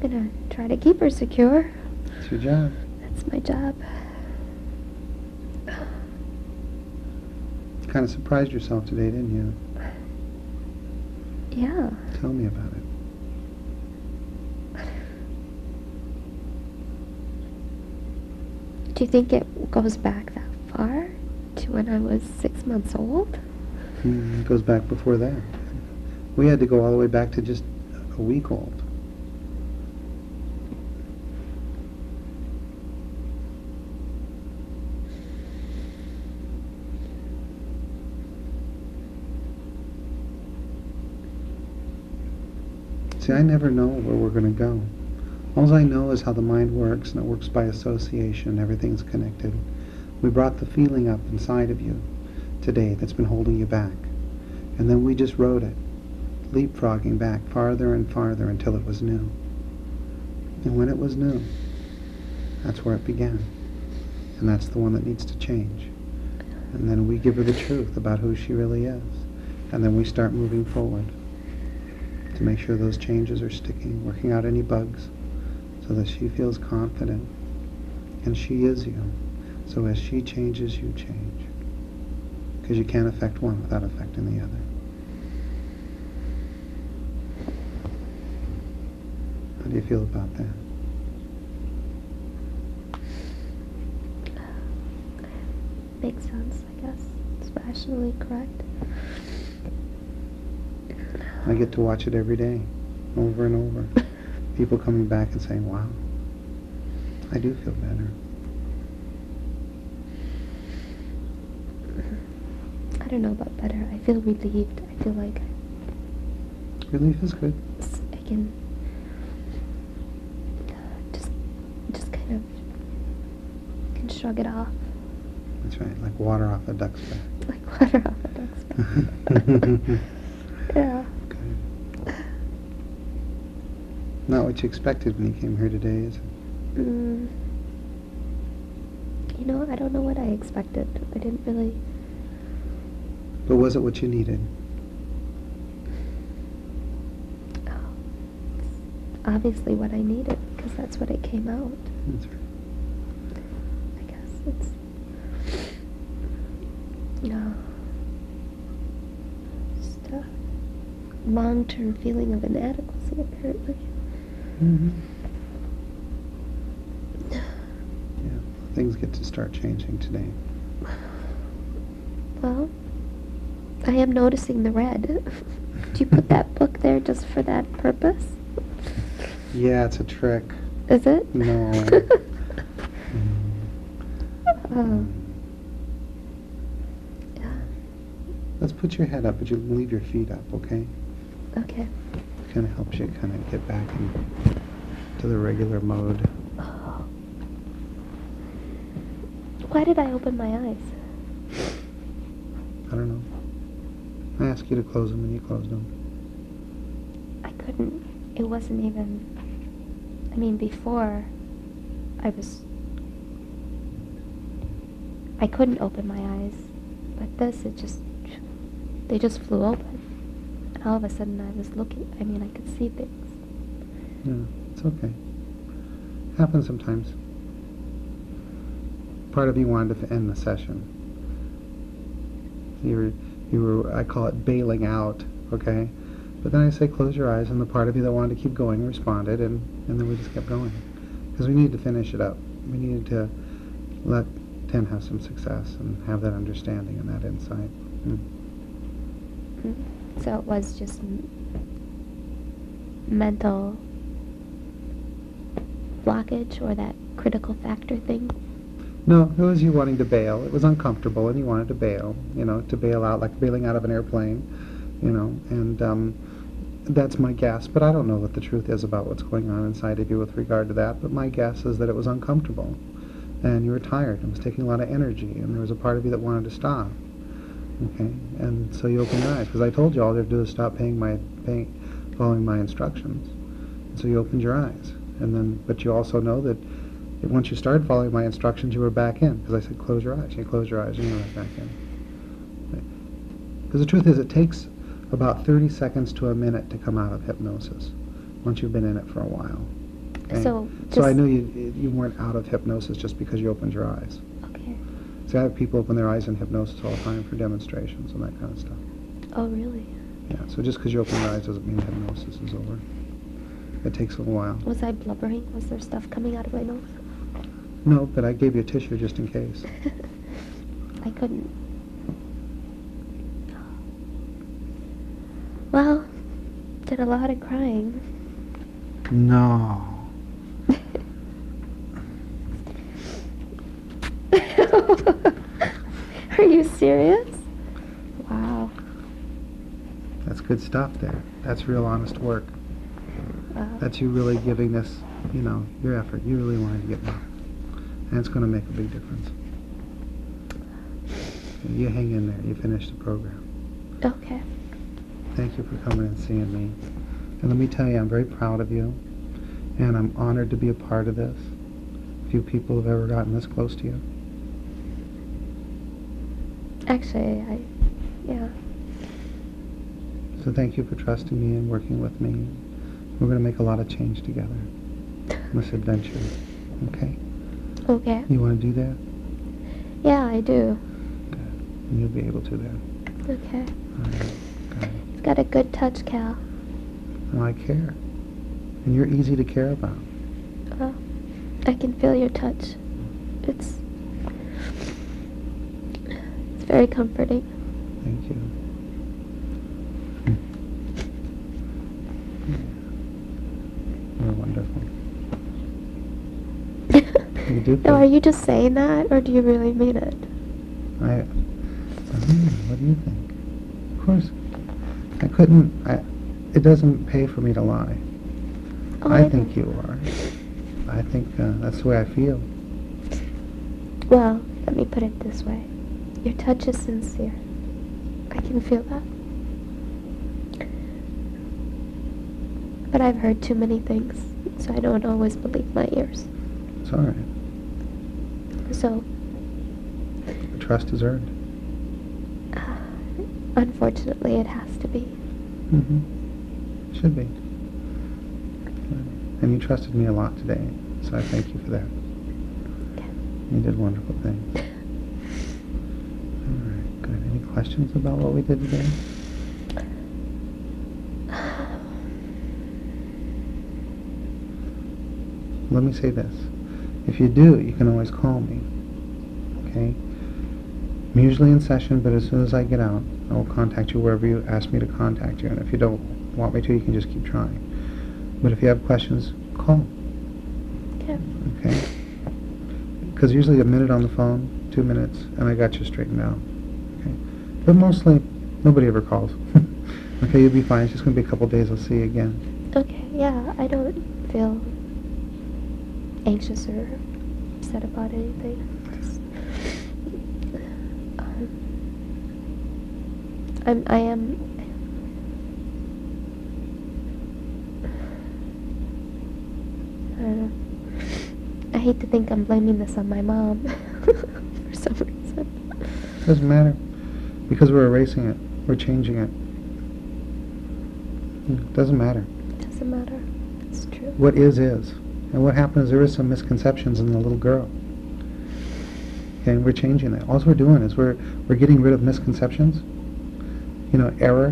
I'm gonna try to keep her secure. It's your job. That's my job. Kind of surprised yourself today, didn't you? Yeah. Tell me about it. Do you think it goes back that far? To when I was 6 months old? It goes back before that. We had to go all the way back to just a week old. See, I never know where we're going to go. All I know is how the mind works, and it works by association. Everything's connected. We brought the feeling up inside of you today that's been holding you back. And then we just rode it, leapfrogging back farther and farther until it was new. And when it was new, that's where it began. And that's the one that needs to change. And then we give her the truth about who she really is. And then we start moving forward to make sure those changes are sticking, working out any bugs, so that she feels confident. And she is you. So as she changes, you change. Because you can't affect one without affecting the other. How do you feel about that? Makes sense, I guess. It's rationally correct. I get to watch it every day, over and over. People coming back and saying, wow, I do feel better. I don't know about better. I feel relieved. I feel like Relief is good. I can just kind of can shrug it off. That's right, like water off a duck's back. Like water off a duck's back. Yeah. Good. Not what you expected when you came here today, is it? You know, I don't know what I expected. I didn't really... But was it what you needed? Oh, it's obviously what I needed, because that's what it came out. That's right. I guess it's... No. Just a long-term feeling of inadequacy, apparently. Mm-hmm. Yeah, things get to start changing today. Well, I am noticing the red. Did you put that book there just for that purpose? Yeah, it's a trick. Is it? No. Oh. Yeah. Let's put your head up, but you leave your feet up, okay? Okay. Kind of helps you kind of get back to the regular mode. Why did I open my eyes? I don't know. I asked you to close them and you closed them. I couldn't. It wasn't even... I mean, before, I couldn't open my eyes. But this, they just flew open. And all of a sudden I was looking, I mean, I could see things. Yeah, it's okay. Happens sometimes. Part of you wanted to end the session. You were, I call it bailing out, okay? But then I say close your eyes, and the part of you that wanted to keep going responded, and then we just kept going. Because we needed to finish it up. We needed to let Ten have some success and have that understanding and that insight. So it was just mental blockage, or that critical factor thing? No, it was you wanting to bail. It was uncomfortable, and you wanted to bail, to bail out, like bailing out of an airplane, and that's my guess. But I don't know what the truth is about what's going on inside of you with regard to that, but my guess is that it was uncomfortable, and you were tired, and it was taking a lot of energy, and there was a part of you that wanted to stop, okay? And so you opened your eyes, because I told you all you have to do is stop following my instructions. And so you opened your eyes, but you also know that once you started following my instructions, you were back in, because I said close your eyes. You closed your eyes, and you were right back in. Because the truth is, it takes about 30 seconds to a minute to come out of hypnosis, once you've been in it for a while. Okay? So I knew you weren't out of hypnosis just because you opened your eyes. Okay. See, I have people open their eyes in hypnosis all the time for demonstrations and that kind of stuff. Oh, really? Yeah, so just because you open your eyes doesn't mean hypnosis is over. It takes a little while. Was I blubbering? Was there stuff coming out of my nose? No, but I gave you a tissue just in case. I couldn't. Well, did a lot of crying. No. Are you serious? Wow. That's good stuff there. That's real honest work. Wow. That's you really giving this, your effort. You really wanted to get well. And it's going to make a big difference. You hang in there. You finish the program. Okay. Thank you for coming and seeing me. And let me tell you, I'm very proud of you. And I'm honored to be a part of this. Few people have ever gotten this close to you. Actually, yeah. So thank you for trusting me and working with me. We're going to make a lot of change together in this adventure. Okay? Okay. You want to do that? Yeah, I do. Good. And you'll be able to then. Okay. All right. Got it. You've got a good touch, Cal. Well, I care. And you're easy to care about. Well, I can feel your touch. It's very comforting. Thank you. You're wonderful. You do No, feel. are you just saying that, or do you really mean it? I don't know. What do you think? Of course. It doesn't pay for me to lie. Oh, I think you are. I think that's the way I feel. Well, let me put it this way. Your touch is sincere. I can feel that. But I've heard too many things, so I don't always believe my ears. It's all right. So, The trust is earned. unfortunately, it has to be. Mm-hmm. Should be. And you trusted me a lot today, so I thank you for that. Okay. You did wonderful things. All right, good. Any questions about what we did today? Let me say this. If you do, you can always call me. Okay? I'm usually in session, but as soon as I get out, I will contact you wherever you ask me to contact you. And if you don't want me to, you can just keep trying. But if you have questions, call. Okay. Okay? Because usually a minute on the phone, 2 minutes, and I got you straightened out. Okay? But mostly, nobody ever calls. Okay, you'll be fine. It's just going to be a couple days. I'll see you again. Okay, yeah, I don't feel anxious or upset about anything. Just, I am. I don't know. I hate to think I'm blaming this on my mom for some reason. Doesn't matter. Because we're erasing it. We're changing it. It doesn't matter. It doesn't matter. It's true. What is. And what happens, there is some misconceptions in the little girl. Okay, and we're changing that. All we're doing is we're getting rid of misconceptions, error,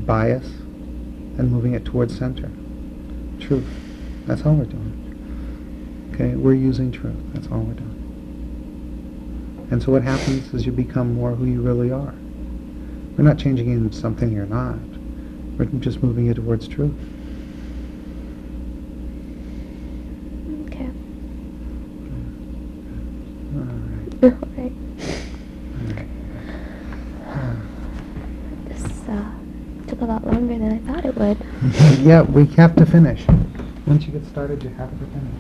bias, and moving it towards center. Truth. That's all we're doing. Okay, we're using truth. That's all we're doing. And so what happens is you become more who you really are. We're not changing into something you're not. We're just moving you towards truth. Okay. All right. Alright. All right. This took a lot longer than I thought it would. Yeah, we have to finish. Once you get started, you have to finish.